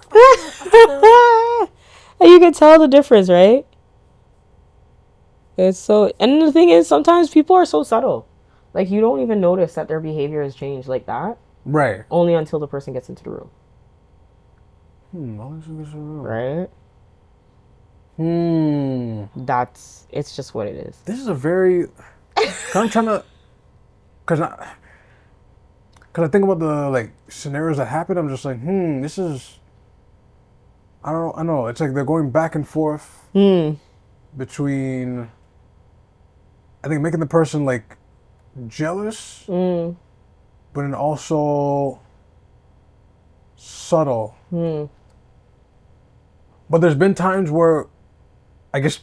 And you can tell the difference, right? It's so, and the thing is, sometimes people are so subtle. Like, you don't even notice that their behavior has changed like that. Right. Only until the person gets into the room. Right? It's just what it is. This is a very... I'm trying to... Because I think about the, like, scenarios that happen, I'm just like, this is... I know. It's like they're going back and forth between... I think making the person, like, jealous, but then also subtle. But there's been times where I guess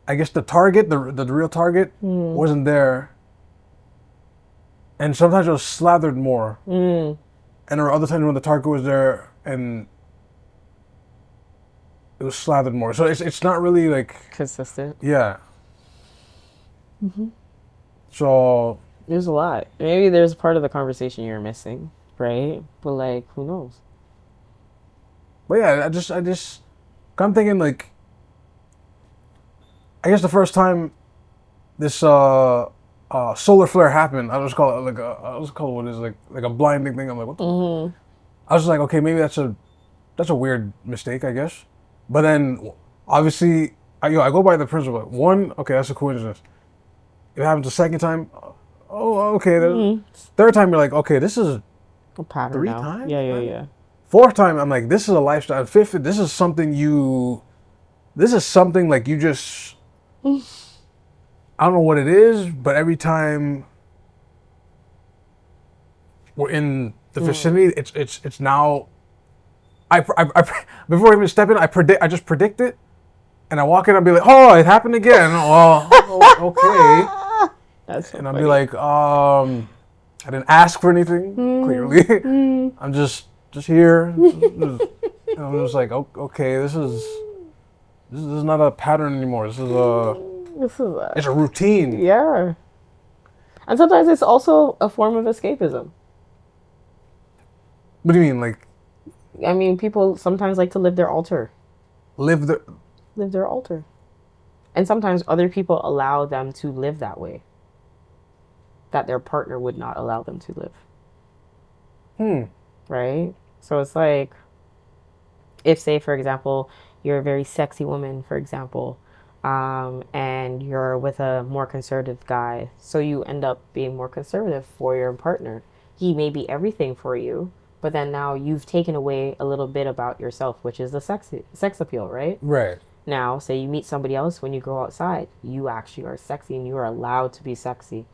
the target, the real target, wasn't there. And sometimes it was slathered more. And there were other times when the target was there and it was slathered more. So it's not really like consistent. Yeah. So there's a lot. Maybe there's part of the conversation you're missing, right? But like, who knows? But yeah, I just I'm thinking, like, I guess the first time this solar flare happened, I just call it what is like a blinding thing. I'm like, what the? I was just like, okay, maybe that's a weird mistake, I guess. But then obviously, I go by the principle. One, okay, that's a coincidence. If it happens the second time, oh, okay. Third time, you're like, okay, this is a pattern. 3 now. times. Yeah. Fourth time, I'm like, this is a lifestyle. Fifth, this is something like you just, I don't know what it is, but every time we're in the vicinity, it's now, I before I even step in, I just predict it, and I walk in, I'll be like, oh, it happened again. Oh, okay. That's so and I'll funny. be like, I didn't ask for anything, clearly. I'm just here. I'm just like, okay, this is This is not a pattern anymore. This is it's a routine. Yeah. And sometimes it's also a form of escapism. What do you mean, like? I mean, people sometimes like to live their altar. Live their altar. And sometimes other people allow them to live that way, that their partner would not allow them to live. Right? So it's like, if, say, for example, you're a very sexy woman, for example, and you're with a more conservative guy, so you end up being more conservative for your partner. He may be everything for you, but then now you've taken away a little bit about yourself, which is the sex appeal, right? Right. Now, say you meet somebody else when you go outside, you actually are sexy and you are allowed to be sexy.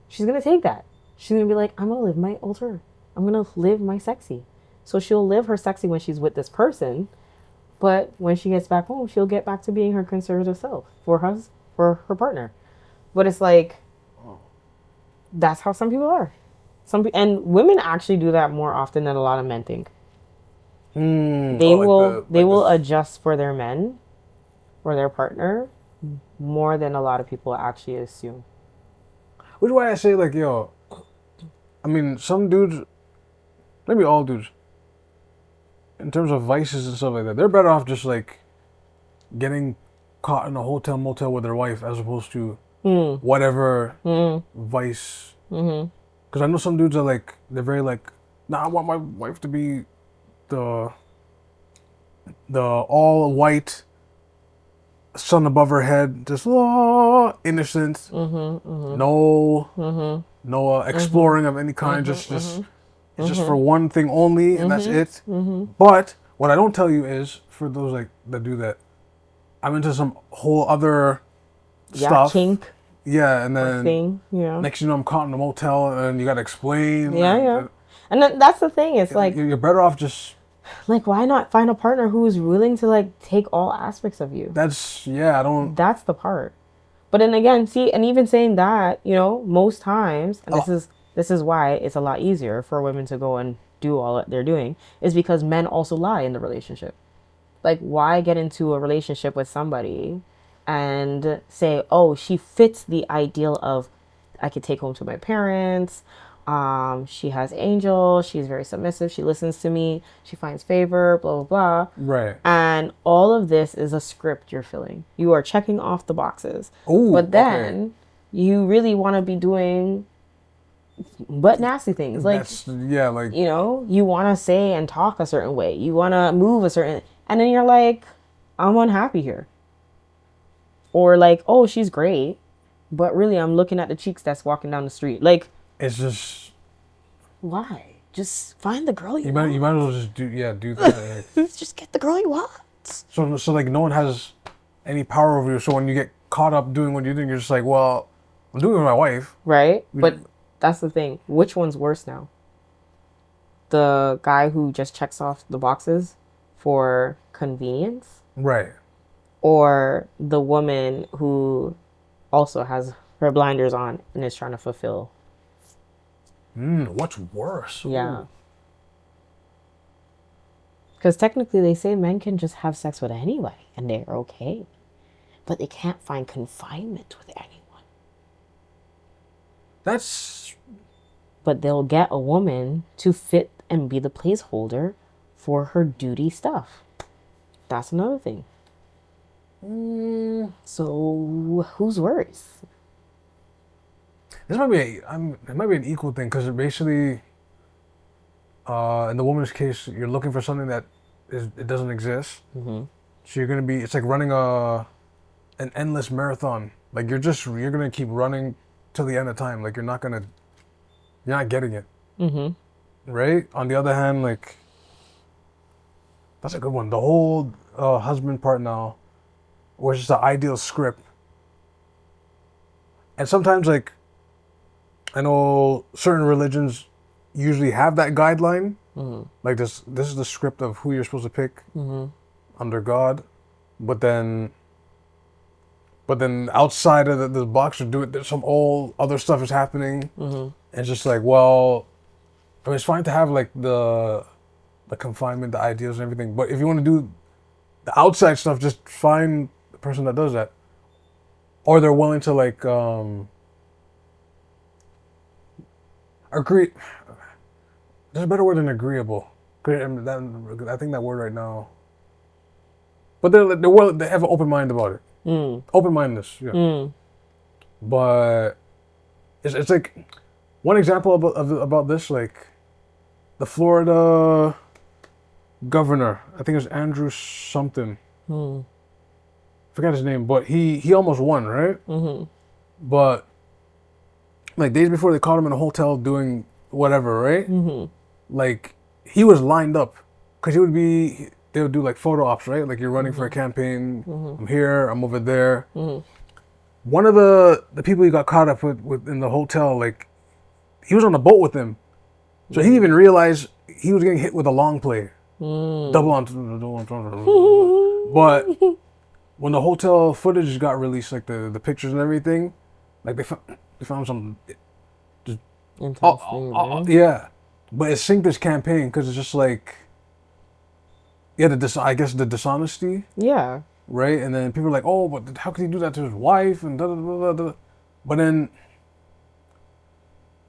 She's going to take that. She's going to be like, I'm going to live my altar. I'm going to live my sexy. So she'll live her sexy when she's with this person, but when she gets back home, she'll get back to being her conservative self for her partner. But it's like, that's how some people are. And women actually do that more often than a lot of men think. They will adjust for their men or their partner more than a lot of people actually assume. Which is why I say, like, yo, I mean, some dudes, maybe all dudes, in terms of vices and stuff like that, they're better off just like getting caught in a hotel motel with their wife as opposed to whatever vice. Because I know some dudes are like, they're very like, nah, I want my wife to be the all white, sun above her head, just innocent, no exploring of any kind, just for one thing only, and that's it. But what I don't tell you is, for those like that do that, I'm into some whole other stuff. Kink. Yeah, and then thing. Yeah. Next you know I'm caught in a motel and you gotta explain. And then that's the thing. It's like, you're better off just like, why not find a partner who is willing to like take all aspects of you? That's the part. But then again, see, and even saying that, you know, most times, and this is why it's a lot easier for women to go and do all that they're doing, is because men also lie in the relationship. Like, why get into a relationship with somebody and say, oh, she fits the ideal of, I could take home to my parents. She has angel. She's very submissive. She listens to me. She finds favor, blah, blah, blah. Right. And all of this is a script you're filling. You are checking off the boxes. Ooh, but then you really want to be doing butt nasty things. Like, you know, you want to say and talk a certain way. You want to move a certain, and then you're like, I'm unhappy here. Or like, oh, she's great, but really I'm looking at the cheeks that's walking down the street. Like, it's just, why? Just find the girl you want. You might as well just do that. Just get the girl you want. So like no one has any power over you. So when you get caught up doing what you're doing, you're just like, well, I'm doing it with my wife. Right? But that's the thing. Which one's worse now? The guy who just checks off the boxes for convenience? Right. Or the woman who also has her blinders on and is trying to fulfill? What's worse? Yeah. Because technically they say men can just have sex with anybody and they're okay. But they can't find confinement with anyone. But they'll get a woman to fit and be the placeholder for her duty stuff. That's another thing. So who's worse? This might be it might be an equal thing, because basically, in the woman's case, you're looking for something that it doesn't exist. So you're gonna be. It's like running an endless marathon. Like you're gonna keep running till the end of time. Like you're not getting it. Right. On the other hand, like that's a good one. The whole husband part now was just the ideal script. And sometimes, like, I know certain religions usually have that guideline. Like this is the script of who you're supposed to pick under God. But then outside of the box of there's some all other stuff is happening. And it's just like, well, I mean, it's fine to have like the confinement, the ideals and everything. But if you want to do the outside stuff, just find the person that does that, or they're willing to like agree. There's a better word than agreeable. I think that word right now. But they have an open mind about it. Open mindedness, yeah. But it's like one example about this, like the Florida governor. I think it was Andrew something. Forgot his name, but he almost won, right? But like days before, they caught him in a hotel doing whatever, right? Like he was lined up because they would do like photo ops, right? Like you're running for a campaign. I'm here, I'm over there. One of the people he got caught up with in the hotel, like he was on the boat with him, so he didn't even realize he was getting hit with a long play, double on. But when the hotel footage got released, like the pictures and everything, like they found some. Yeah, but it synced this campaign because it's just like, yeah, I guess the dishonesty. Yeah. Right, and then people are like, oh, but how could he do that to his wife and da da da da. But then,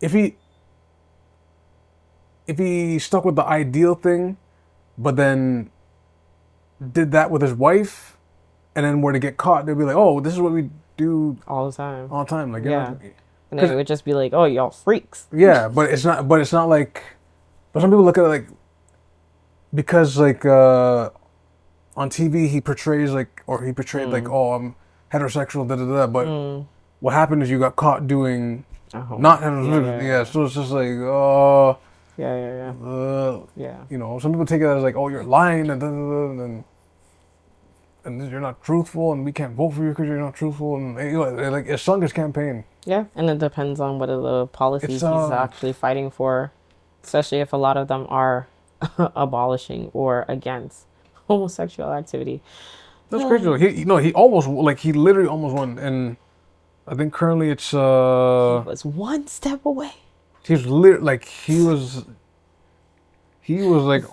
if he stuck with the ideal thing, but then did that with his wife, and then were to get caught, they'd be like, oh, this is what we do all the time. Like, yeah. And then it would just be like, oh, y'all freaks. Yeah, but it's not. But it's not like. But some people look at it like, because like on TV he portrayed like, oh, I'm heterosexual, da da da. But what happened is you got caught doing not heterosexual. Yeah. So it's just like, oh. Yeah. You know, some people take it as like, oh, you're lying and da da da, and you're not truthful, and we can't vote for you because you're not truthful, and you know, like it sunk his campaign. Yeah, and it depends on what are the policies he's actually fighting for, especially if a lot of them are abolishing or against homosexual activity. That's crazy. He literally almost won, and I think currently it's he was one step away. He was like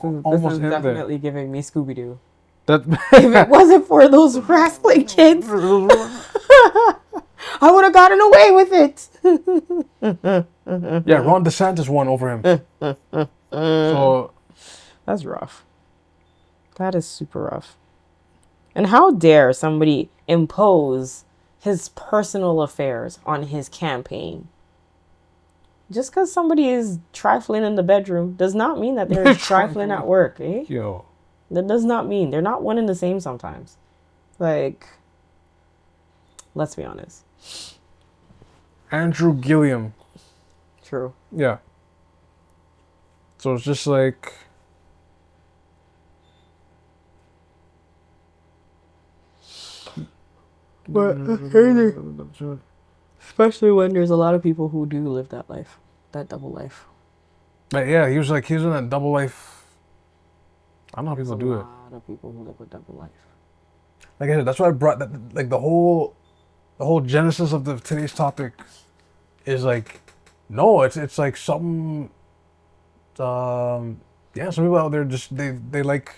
almost this is definitely giving me Scooby-Doo. That if it wasn't for those wrestling kids, I would have gotten away with it. Yeah, Ron DeSantis won over him. So that's rough. That is super rough. And how dare somebody impose his personal affairs on his campaign? Just because somebody is trifling in the bedroom does not mean that they're trifling at work, eh? Yo. That does not mean. They're not one and the same sometimes. Like, let's be honest. Andrew Gilliam. True. Yeah. So it's just like... But especially when there's a lot of people who do live that life, that double life. But yeah, he was in that double life. I don't know how people do it. A lot of people who live a double life. Like I said, that's why I brought that. Like the whole genesis of today's topic is like, no, it's like something. Some people out there just they like.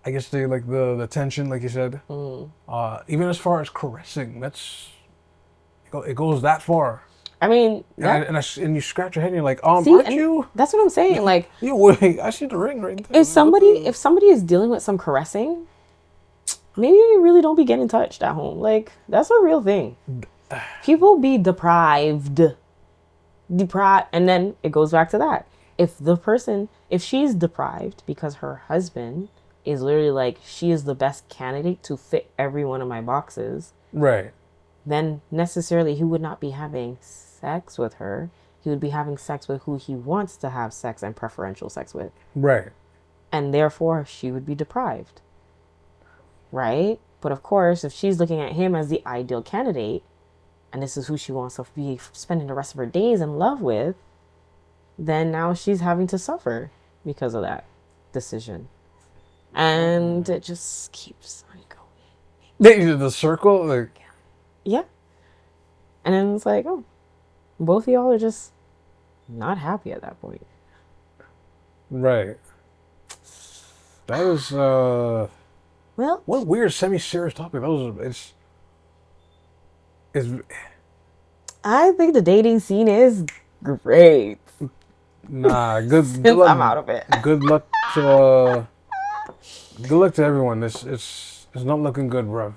I guess they like the tension, like you said. Even as far as caressing, it goes that far. I mean, and you scratch your head and you're like, aren't you? That's what I'm saying. Like, wait, I see the ring right there. If somebody is dealing with some caressing, maybe you really don't be getting touched at home. Like, that's a real thing. People be deprived, and then it goes back to that. If she's deprived because her husband is literally like, she is the best candidate to fit every one of my boxes, right? Then necessarily he would not be having sex with her. He would be having sex with who he wants to have sex and preferential sex with. Right. And therefore she would be deprived. Right? But of course, if she's looking at him as the ideal candidate, and this is who she wants to be spending the rest of her days in love with, then now she's having to suffer because of that decision. And it just keeps on going. The circle, like... Yeah. And then it's like, oh, both of y'all are just not happy at that point. Right. That is, Well, what weird semi-serious topic. That was it's I think the dating scene is great. nah. Good Since luck. I'm out of it. Good luck to good luck to everyone. It's not looking good, bruv.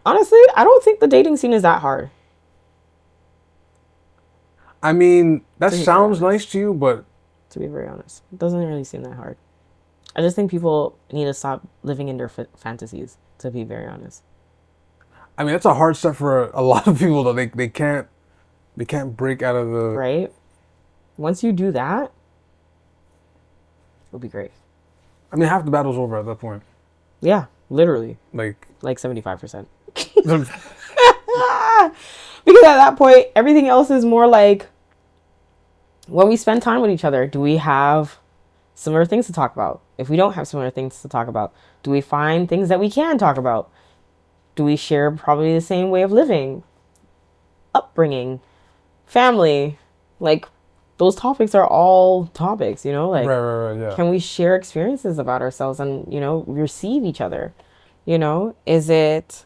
Honestly, I don't think the dating scene is that hard. I mean, that To be sounds very nice to you, but To be very honest, it doesn't really seem that hard. I just think people need to stop living in their fantasies. To be very honest. I mean, that's a hard step for a lot of people. Though they can't break out of the Right? Once you do that, it'll be great. I mean, half the battle's over at that point. Yeah, literally. Like 75%. Because at that point, everything else is more like, when we spend time with each other, do we have similar things to talk about? If we don't have similar things to talk about, do we find things that we can talk about? Do we share probably the same way of living, upbringing, family? Like, those topics are all topics, like, right, yeah. can we share experiences about ourselves and, receive each other? Is it,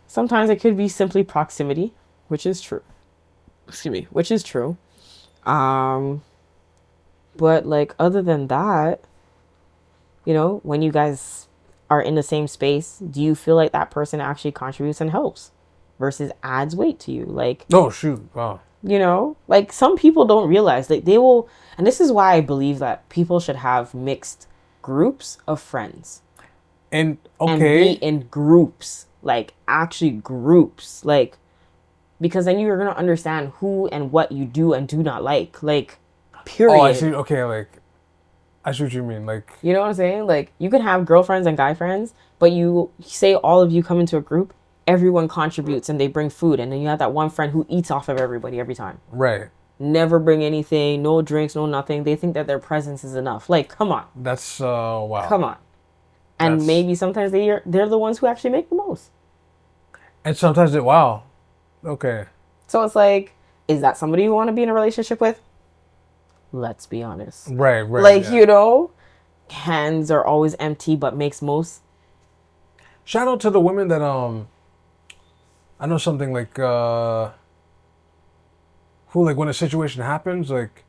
sometimes it could be simply proximity, which is true. Excuse me, which is true. But like, other than that, when you guys are in the same space, do you feel like that person actually contributes and helps versus adds weight to you? Like, oh shoot, wow. Like, some people don't realize that they will, and this is why I believe that people should have mixed groups of friends. And And be in groups, like actually groups, like, because then you're gonna understand who and what you do and do not like, period. Oh, I see. Okay, like, I see what you mean. Like, You know what I'm saying? Like, you can have girlfriends and guy friends, but you say all of you come into a group, everyone contributes and they bring food, and then you have that one friend who eats off of everybody every time. right. Never bring anything, no drinks, no nothing. They think that their presence is enough. Like, come on. That's wow. Come on. And That's- maybe sometimes they're the ones who actually make the most. And sometimes wow. Okay. So it's like, is that somebody you want to be in a relationship with? Let's be honest. Right. Like, yeah. Hands are always empty but makes most. Shout out to the women that I know something like who, like, when a situation happens, like,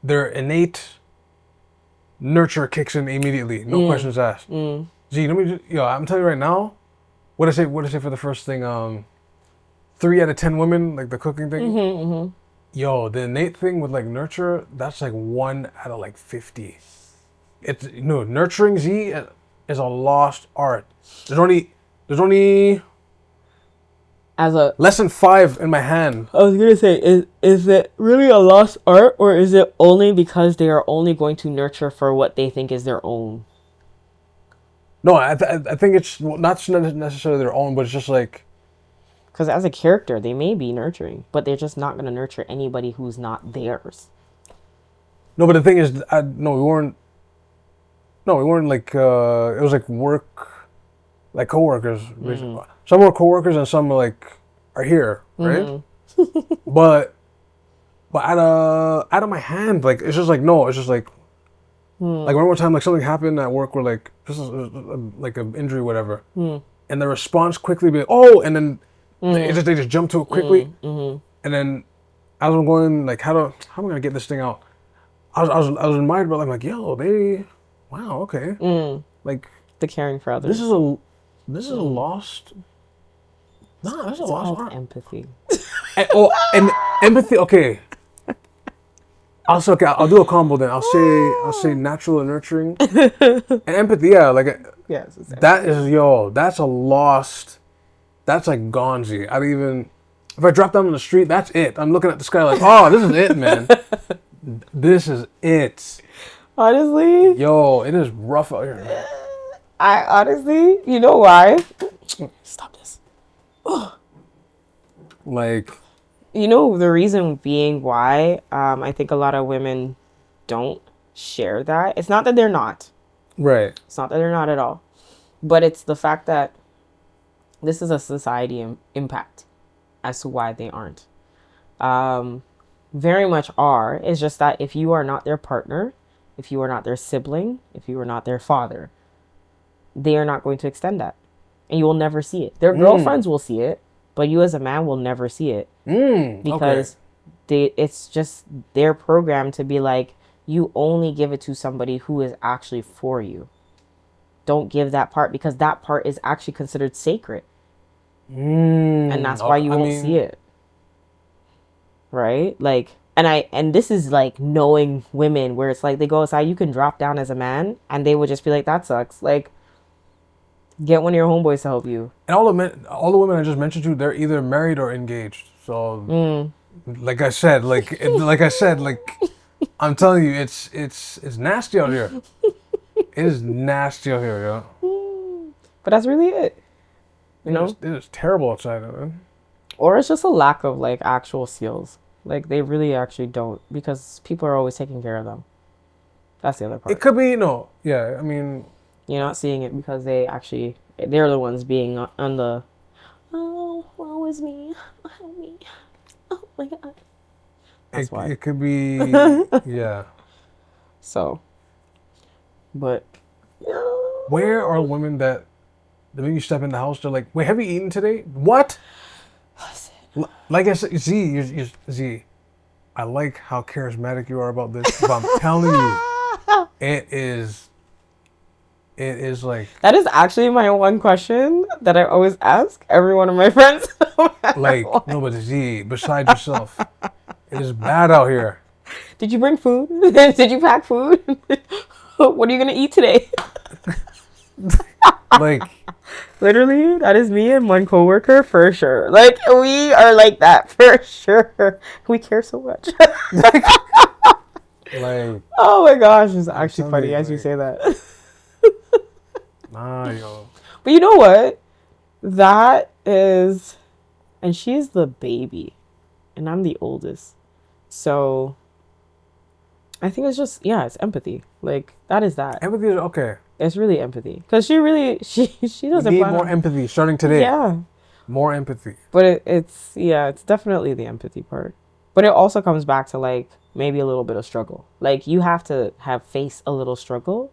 their innate nurture kicks in immediately, no questions asked. Gee, I'm telling you right now, what I say for the first thing, 3 out of 10 women, like the cooking thing. Yo, the innate thing with like nurture, that's like 1 out of like 50. It's nurturing Z is a lost art. There's only As a, less than 5 in my hand. I was gonna say, is it really a lost art, or is it only because they are only going to nurture for what they think is their own? No, I think it's not necessarily their own, but it's just like, Because as a character, they may be nurturing, but they're just not gonna nurture anybody who's not theirs. no. But the thing is, no, we weren't. No, we weren't like. It was like work, like coworkers. Some were coworkers and some are here, right? but out of my hand, like, it's just like, no, it's just like. Like, one more time, like, something happened at work where, like, this is like an injury, whatever, and the response quickly be like, oh, and then they just jump to it quickly, and then as I'm going, like, how am I gonna get this thing out? I was admired, but I'm like, yo, wow, okay, like, The caring for others. this is a lost. No, that's a lost art. Empathy. And empathy. Okay. I'll do a combo then. I'll say natural and nurturing, and empathy. Yeah, like, Yes. that is, that's a lost. That's like gonzi. If I drop down on the street, that's it. I'm looking at the sky like, oh, this is it, man. This is it. Honestly, It is rough out here. I honestly, you know why? Stop this. Like, The reason being why I think a lot of women don't share that. It's not that they're not. right. It's not that they're not at all. But it's the fact that this is a society impact as to why they aren't. Very much are. It's just that if you are not their partner, if you are not their sibling, if you are not their father, they are not going to extend that. And you will never see it. Their girlfriends will see it, but you as a man will never see it. Because it's just their program to be like, you only give it to somebody who is actually for you. Don't give that part, because that part is actually considered sacred. And that's why you won't see it. Right? Like, and this is like knowing women, where it's like they go outside, you can drop down as a man, and they would just be like, that sucks. Like, get one of your homeboys to help you. And all the women I just mentioned to you, they're either married or engaged. So, like I said, I'm telling you, it's nasty out here. It is nasty out here, yo. But that's really it. You know? It is terrible outside, man. Or it's just a lack of, like, actual skills. Like, they really actually don't, because people are always taking care of them. That's the other part. It could be, yeah, I mean... You're not seeing it because they're the ones being on the, oh, woe is me, help me, oh my God. That's why. It could be, yeah. So, but... Where are women that the minute you step in the house, they're like, wait, have you eaten today? What? Listen. Like I said, Z, I like how charismatic you are about this, but I'm telling you, it is like... That is actually my one question that I always ask every one of my friends. Like, no, but Z, besides yourself, it is bad out here. Did you bring food? Did you pack food? What are you going to eat today? Like... Literally, that is me and one coworker for sure. Like, we are like that for sure. We care so much. Like... Oh my gosh, it's actually funny as you say that. Yo. But you know what? That is... And she's the baby. And I'm the oldest. So... I think it's just... Yeah, it's empathy. Like, that is that. Empathy is okay. It's really empathy. Because she really... She doesn't... We need more empathy starting today. Yeah. More empathy. But it's definitely the empathy part. But it also comes back to, like, maybe a little bit of struggle. Like, you have to face a little struggle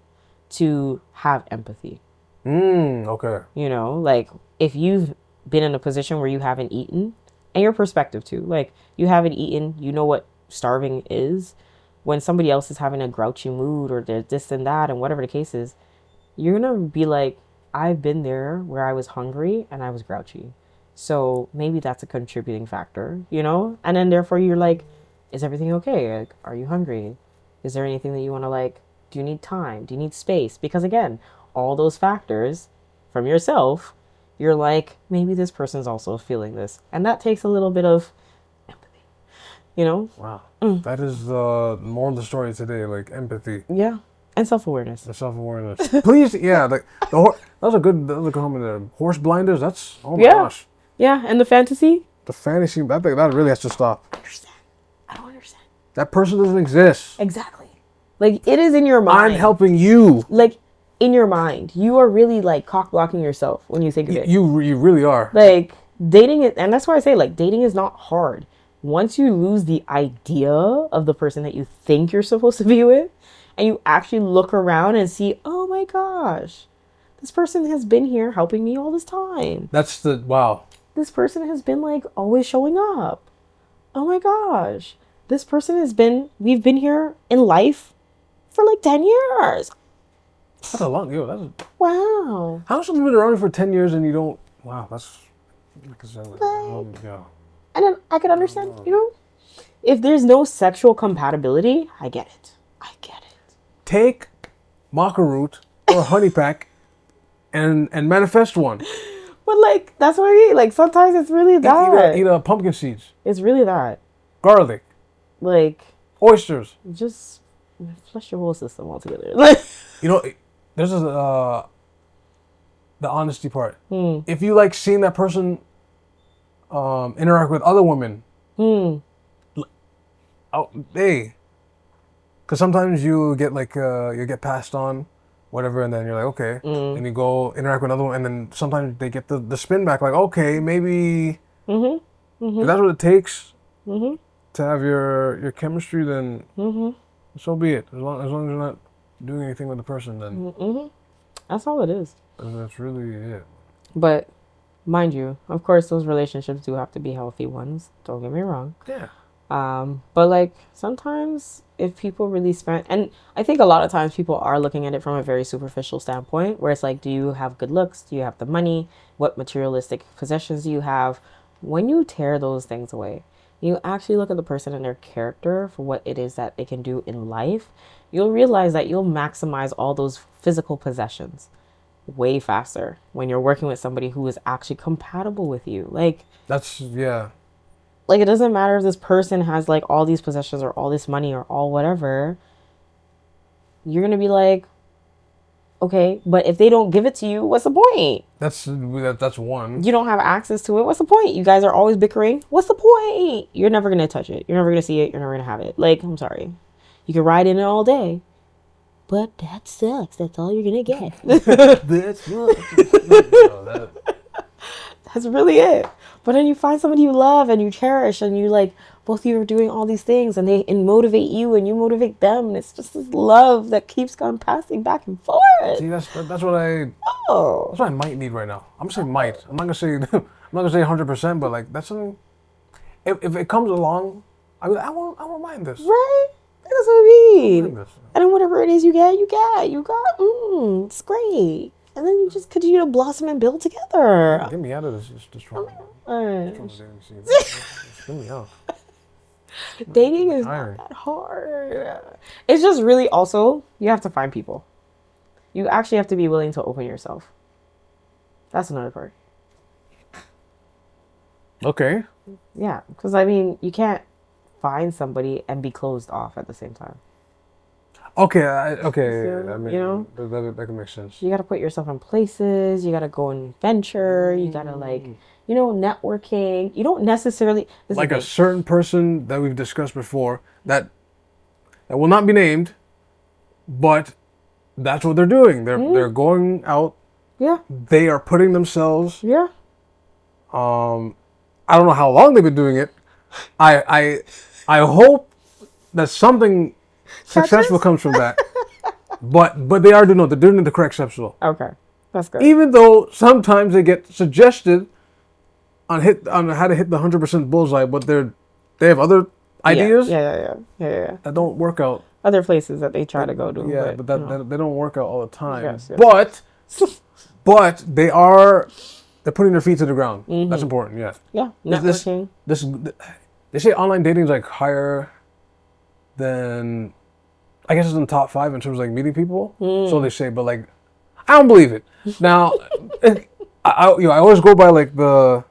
to have empathy. Okay. You know, like, if you've been in a position where you haven't eaten, and your perspective too, like, you haven't eaten, you know what starving is. When somebody else is having a grouchy mood or there's this and that and whatever the case is, you're gonna be like, I've been there where I was hungry and I was grouchy. So maybe that's a contributing factor, you know? And then therefore you're like, is everything okay? Like, are you hungry? Is there anything that you want to, like, do you need time? Do you need space? Because again, all those factors from yourself, you're like, maybe this person's also feeling this. And that takes a little bit of empathy, you know? Wow. That is the moral of the story today, like empathy. Yeah. And self-awareness. And self-awareness. Please, yeah, like, that was a good comment there. Horse blinders, that's, oh my gosh. Yeah, and the fantasy? The fantasy, that really has to stop. I don't understand. That person doesn't exist. Exactly. Like, it is in your mind. I'm helping you. Like, in your mind. You are really, like, cock-blocking yourself when you think of it. You really are. Like, dating it, and that's why I say, like, dating is not hard. Once you lose the idea of the person that you think you're supposed to be with, and you actually look around and see, oh my gosh, this person has been here helping me all this time. That's the, wow. This person has been, like, always showing up. Oh my gosh. This person we've been here in life for like 10 years. That's a long, wow. How much have you been around for 10 years and you don't, wow, that's, yeah. And then I could understand, you know, if there's no sexual compatibility, I get it. Take maca root or a honey pack and manifest one. But, like, that's what I mean. Like, sometimes it's really that. Eat pumpkin seeds. It's really that. Garlic. Like. Oysters. Just flush your whole system altogether. Like. You know, this is the honesty part. If you like seeing that person interact with other women, because sometimes you get like you get passed on, whatever, and then you're like, okay, and you go interact with another one, and then sometimes they get the spin back, like, okay, maybe if that's what it takes to have your chemistry, then so be it. As long as you're not doing anything with the person, then That's all it is. And that's really it. But mind you, of course, those relationships do have to be healthy ones. Don't get me wrong. Yeah. But like sometimes if people really spend, and I think a lot of times people are looking at it from a very superficial standpoint, where it's like, do you have good looks? Do you have the money? What materialistic possessions do you have? When you tear those things away, you actually look at the person and their character for what it is that they can do in life, you'll realize that you'll maximize all those physical possessions way faster when you're working with somebody who is actually compatible with you. Like, That's, yeah. like it doesn't matter if this person has like all these possessions or all this money or all whatever. You're gonna be like, okay, but if they don't give it to you, what's the point? That's one. You don't have access to it. What's the point? You guys are always bickering. What's the point? You're never gonna touch it. You're never gonna see it. You're never gonna have it. Like, I'm sorry. You can ride in it all day, but that sucks. That's all you're gonna get. That's what. That's really it. But then you find somebody you love and you cherish, and you like, both of you are doing all these things, and they motivate you and you motivate them, and it's just this love that keeps on passing back and forth. See, that's what I might need right now. I'm gonna say might. I'm not gonna say 100%, but like that's something. If it comes along, I won't mind this. Right? That's what I mean. Mind this. And then whatever it is you got. It's great. And then you just continue to blossom and build together. Get me out of this trauma. Get me out. Dating is not that hard. It's just really also, you have to find people. You actually have to be willing to open yourself. That's another part. Okay. Yeah, because I mean, you can't find somebody and be closed off at the same time. Okay. Okay. So, I mean, you know, that can make sense. you got to put yourself in places. You got to go and venture. You got to like, you know, networking. You don't necessarily Like a certain person that we've discussed before that will not be named, but that's what they're doing. They're going out. Yeah. They are putting themselves. Yeah. I don't know how long they've been doing it. I hope that something successful comes from that. But they are doing they're doing it the correct steps. Okay, that's good. Even though sometimes they get suggested on how to hit the 100% bullseye, but they have other ideas Yeah. that don't work out. Other places that they try to go to. Yeah, but that they don't work out all the time. Yes. But they're putting their feet to the ground. That's important. Yeah. Yeah. Networking. They say online dating is like higher than, I guess it's in the top 5 in terms of like meeting people. So they say, but like, I don't believe it. Now, I always go by like your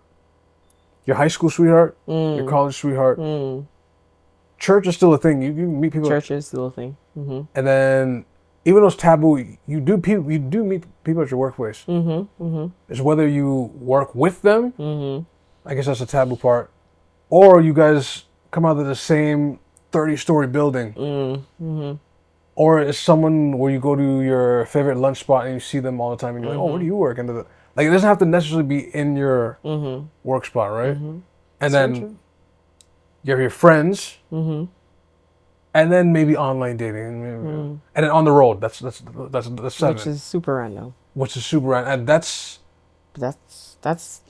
high school sweetheart, your college sweetheart. Church is still a thing. You meet people. Church is still a thing. And then even though it's taboo, you do meet people at your workplace. It's whether you work with them. I guess that's the taboo part, or you guys come out of the same 30-story building. Or it's someone where you go to your favorite lunch spot and you see them all the time and you're like, oh, where do you work? And like, it doesn't have to necessarily be in your work spot, right? And then you have your friends, and then maybe online dating, and then on the road. That's 7. Which is super random. Which is super random, and that's.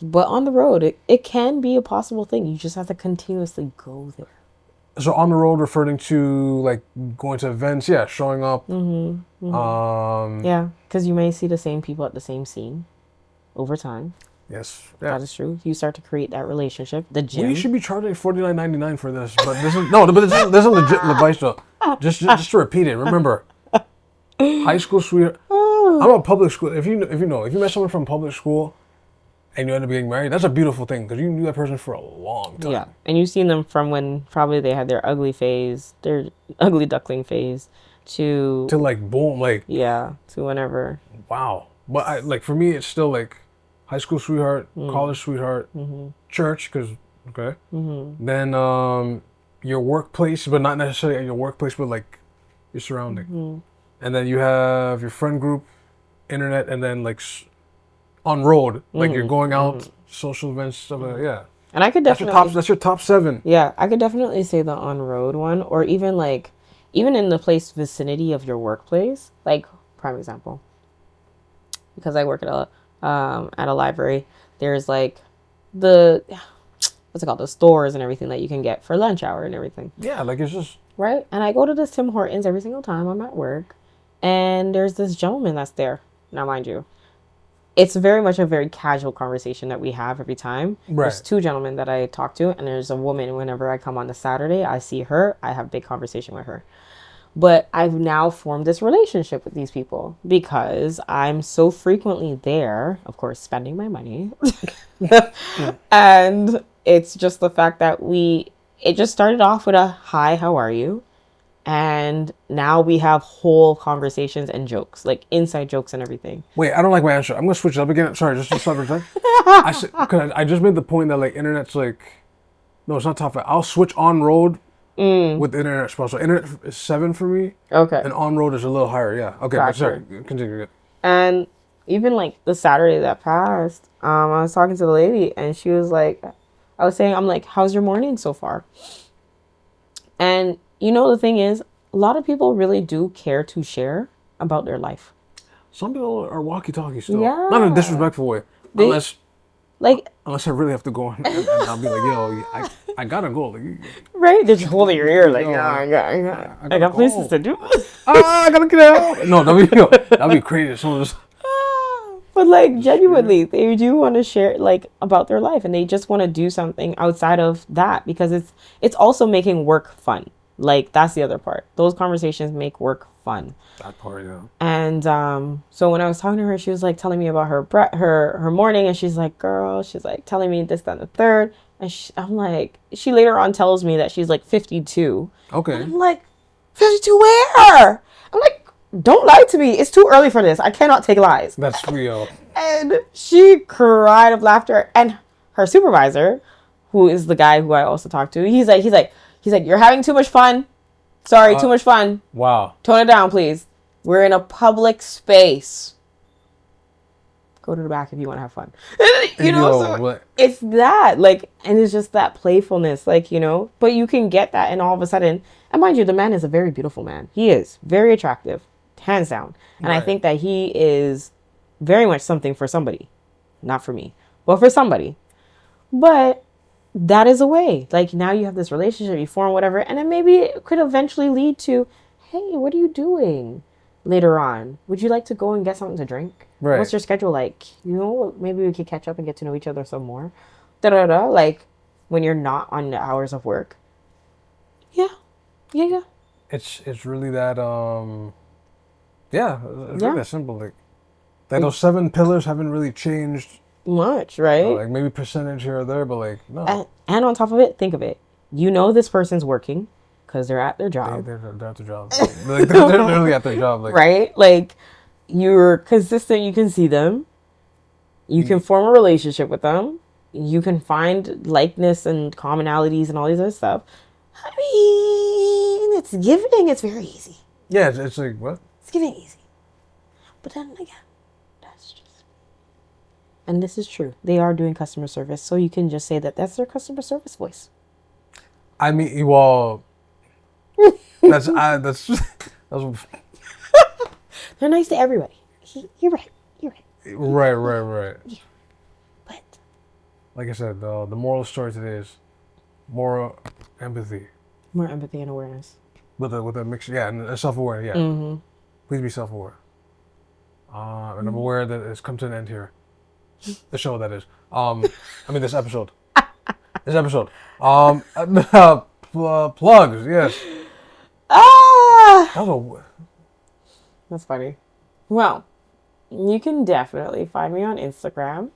But on the road, it can be a possible thing. You just have to continuously go there. So on the road, referring to like going to events, yeah, showing up. Yeah, because you may see the same people at the same scene over time. Yes, yeah. That is true. You start to create that relationship. The gym. We should be charging $49.99 for this, but this is this is legit advice though. Just to repeat it. Remember, high school sweetheart. I'm a public school. If you met someone from public school, and you end up getting married, that's a beautiful thing because you knew that person for a long time. Yeah, and you've seen them from when probably they had their ugly phase, their ugly duckling phase, to like boom, like to whenever. Wow, but for me, it's still like high school sweetheart, college sweetheart, church, because then your workplace, but not necessarily at your workplace, but like your surrounding, and then you have your friend group, internet, and then like. On road, like you're going out, social events, stuff like that. Yeah, and I could definitely that's your top 7. Yeah, I could definitely say the on road one, or even in the place vicinity of your workplace. Like prime example, because I work at a library. There's like the what's it called, the stores and everything that you can get for lunch hour and everything. Yeah, like it's just right. And I go to this Tim Hortons every single time I'm at work, and there's this gentleman that's there. Now, mind you, it's very much a very casual conversation that we have every time. Right. There's two gentlemen that I talk to, and there's a woman. Whenever I come on the Saturday, I see her. I have a big conversation with her. But I've now formed this relationship with these people because I'm so frequently there, of course, spending my money. And it's just the fact that it just started off with a hi, how are you? And now we have whole conversations and jokes, like inside jokes and everything. Wait, I don't like my answer. I'm gonna switch it up again. Sorry, just stop for a second. I just made the point that like internet's like, no, it's not top 5. I'll switch on road with internet as well. So internet is 7 for me. Okay. And on road is a little higher. Yeah. Okay. But sorry, continue. And even like the Saturday that passed, I was talking to the lady, and she was like, I was saying, I'm like, how's your morning so far? And you know, the thing is, a lot of people really do care to share about their life. Some people are walkie-talkie still. Yeah. Not in a disrespectful way. Unless I really have to go and I'll be like, yo, I gotta go. Like, right? They're just holding your ear like, I got places to do. I gotta get out. No, that'd be crazy. Someone just... But like genuinely, they do want to share like about their life, and they just want to do something outside of that because it's also making work fun. Like that's the other part. Those conversations make work fun. That part, yeah. And so when I was talking to her, she was like telling me about her morning, and she's like, girl, she's like telling me this, that, and the third. And I'm like, she later on tells me that she's like 52. Okay. And I'm like, 52 where? I'm like, don't lie to me. It's too early for this. I cannot take lies. That's real. And she cried of laughter. And her supervisor, who is the guy who I also talked to, he's like, you're having too much fun. Sorry, too much fun. Wow. Tone it down, please. We're in a public space. Go to the back if you want to have fun. It's that, like, and it's just that playfulness, like, you know, but you can get that, and all of a sudden, and mind you, the man is a very beautiful man. He is very attractive, hands down. And right. I think that he is very much something for somebody. Not for me, but for somebody. But that is a way. Like, now you have this relationship, you form whatever, and then maybe it could eventually lead to, hey, what are you doing later on? Would you like to go and get something to drink? Right. What's your schedule like? You know, maybe we could catch up and get to know each other some more. Like, when you're not on the hours of work. Yeah. It's really that, it's really that simple. Like those 7 pillars haven't really changed much, right? Like maybe percentage here or there, but like no. And on top of it, think of it. You know this person's working because they're at their job. They're at their job. Like, they're literally at their job. Like, right? Like, you're consistent. You can see them. You can form a relationship with them. You can find likeness and commonalities and all these other stuff. I mean, it's giving. It's very easy. Yeah, it's like, what? It's giving easy. But then again, that's just... And this is true. They are doing customer service, so you can just say that that's their customer service voice. I mean, well, that's they're nice to everybody. You're right. Right. Yeah. But like I said, the moral of the story today is more empathy. More empathy and awareness. With a mixture, yeah, and self-aware, yeah. Mm-hmm. Please be self-aware. And I'm aware that it's come to an end here. The show, that is. This episode. Plugs, yes. That's funny. Well, you can definitely find me on Instagram.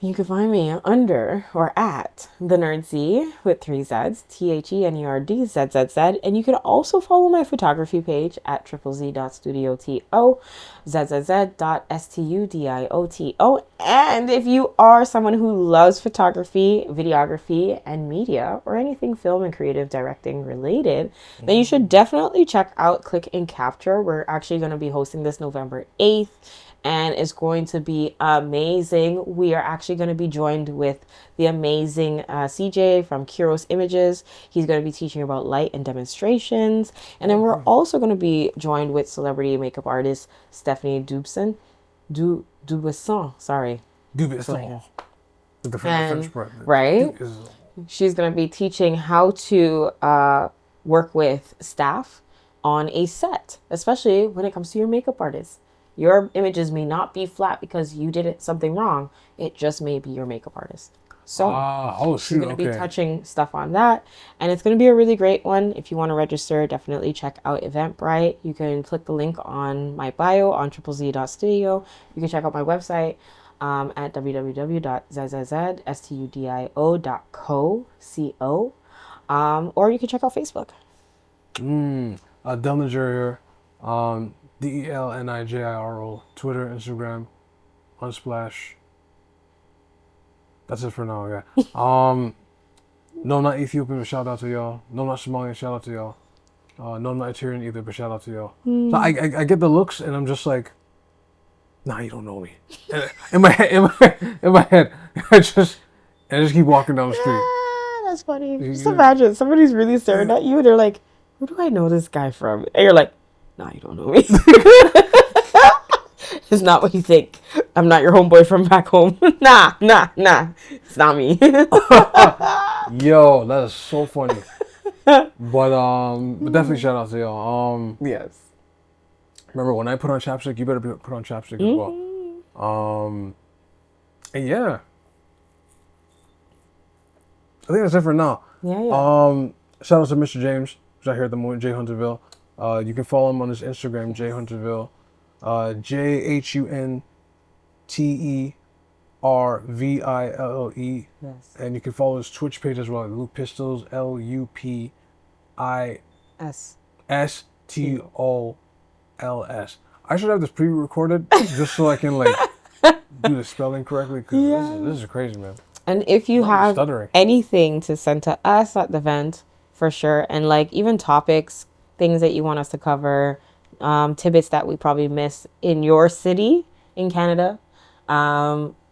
You can find me under or at the Nerd with 3 Z's, THENERDZZZ, and you can also follow my photography page at ZZZ.studioto, ZZZ.studioto. And if you are someone who loves photography, videography, and media, or anything film and creative directing related, then you should definitely check out Click and Capture. We're actually going to be hosting this November 8th. And it's going to be amazing. We are actually going to be joined with the amazing CJ from Kuros Images. He's going to be teaching about light and demonstrations. And then we're also going to be joined with celebrity makeup artist Stephanie Dubson. Dubuisson. Sorry. Dubuisson. The And, French part. right? Dubuisson. She's going to be teaching how to work with staff on a set, especially when it comes to your makeup artist. Your images may not be flat because you did something wrong. It just may be your makeup artist. So she's going to be touching stuff on that. And it's going to be a really great one. If you want to register, definitely check out Eventbrite. You can click the link on my bio on ZZZ.studio. You can check out my website at www.zzstudio.co. Or you can check out Facebook. Delnijiro here. DELNIJIRO. Twitter, Instagram, Unsplash. That's it for now, yeah. No, I'm not Ethiopian, but shout out to y'all. No, I'm not Somalian, shout out to y'all. No, I'm not Eritrean either, but shout out to y'all. So I get the looks, and I'm just like, nah, you don't know me. In my head, I just keep walking down the street. That's funny. Just imagine somebody's really staring at you, and they're like, where do I know this guy from? And you're like, nah, you don't know me. It's not what you think. I'm not your homeboy from back home. Nah. It's not me. Yo, that is so funny. But definitely shout out to y'all. Yes. Remember, when I put on chapstick, you better put on chapstick as well. And yeah. I think that's it for now. Yeah. Shout out to Mr. James, who's out here at the moment, J Hunterville. You can follow him on his Instagram, J Hunterville. JHUNTERVILLE. Yes. And you can follow his Twitch page as well, Luke Pistols, LUPISSTOLS. I should have this pre-recorded just so I can like do the spelling correctly, because this is crazy, man. And if you have anything to send to us at the vent, for sure, and like even topics, things that you want us to cover, tidbits that we probably missed in your city in Canada,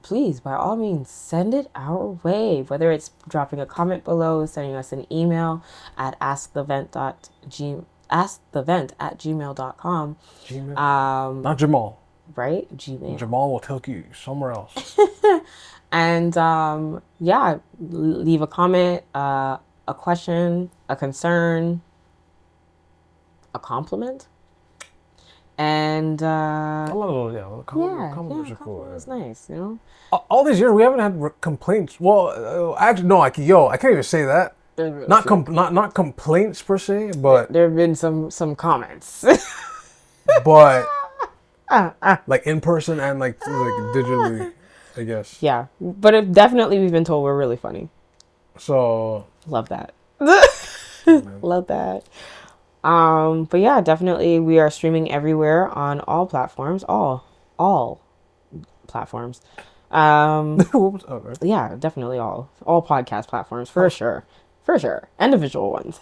please, by all means, send it our way. Whether it's dropping a comment below, sending us an email at askthevent@gmail.com. Not Jamal. Right? Gmail. Jamal will take you somewhere else. And leave a comment, a question, a concern, a compliment. And compliments are cool. It's nice, you know. All these years we haven't had complaints. Well, actually, no. I can't even say that. Not complaints per se, but there have been some comments. But like in person and like digitally, I guess. Yeah, but we've been told we're really funny. So love that. Love that. But yeah, definitely we are streaming everywhere on all platforms. All platforms. Yeah, definitely all podcast platforms for sure. Individual ones.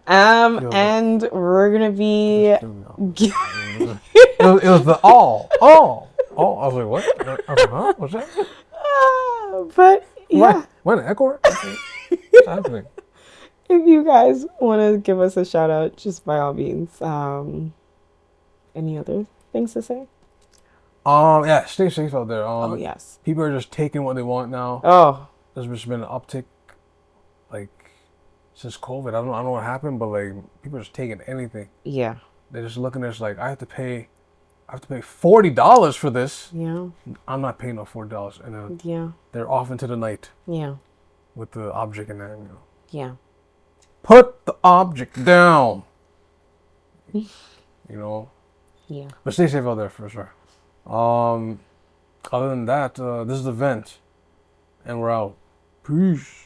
And we're gonna be it was the all. I was like, what? I was like, huh? What's that? But yeah. What an echo? What's happening? If you guys want to give us a shout out, just by all means. Any other things to say? Yeah, stay safe out there. Yes. People are just taking what they want now. Oh. There's just been an uptick, like, since COVID. I don't know what happened, but like people are just taking anything. Yeah. They're just looking at us like, I have to pay $40 for this. Yeah. I'm not paying no $40, and then they're off into the night. Yeah. With the object in there, Yeah. Put the object down. You know. Yeah. But stay safe out there for sure. Other than that, this is the vent, and we're out. Peace.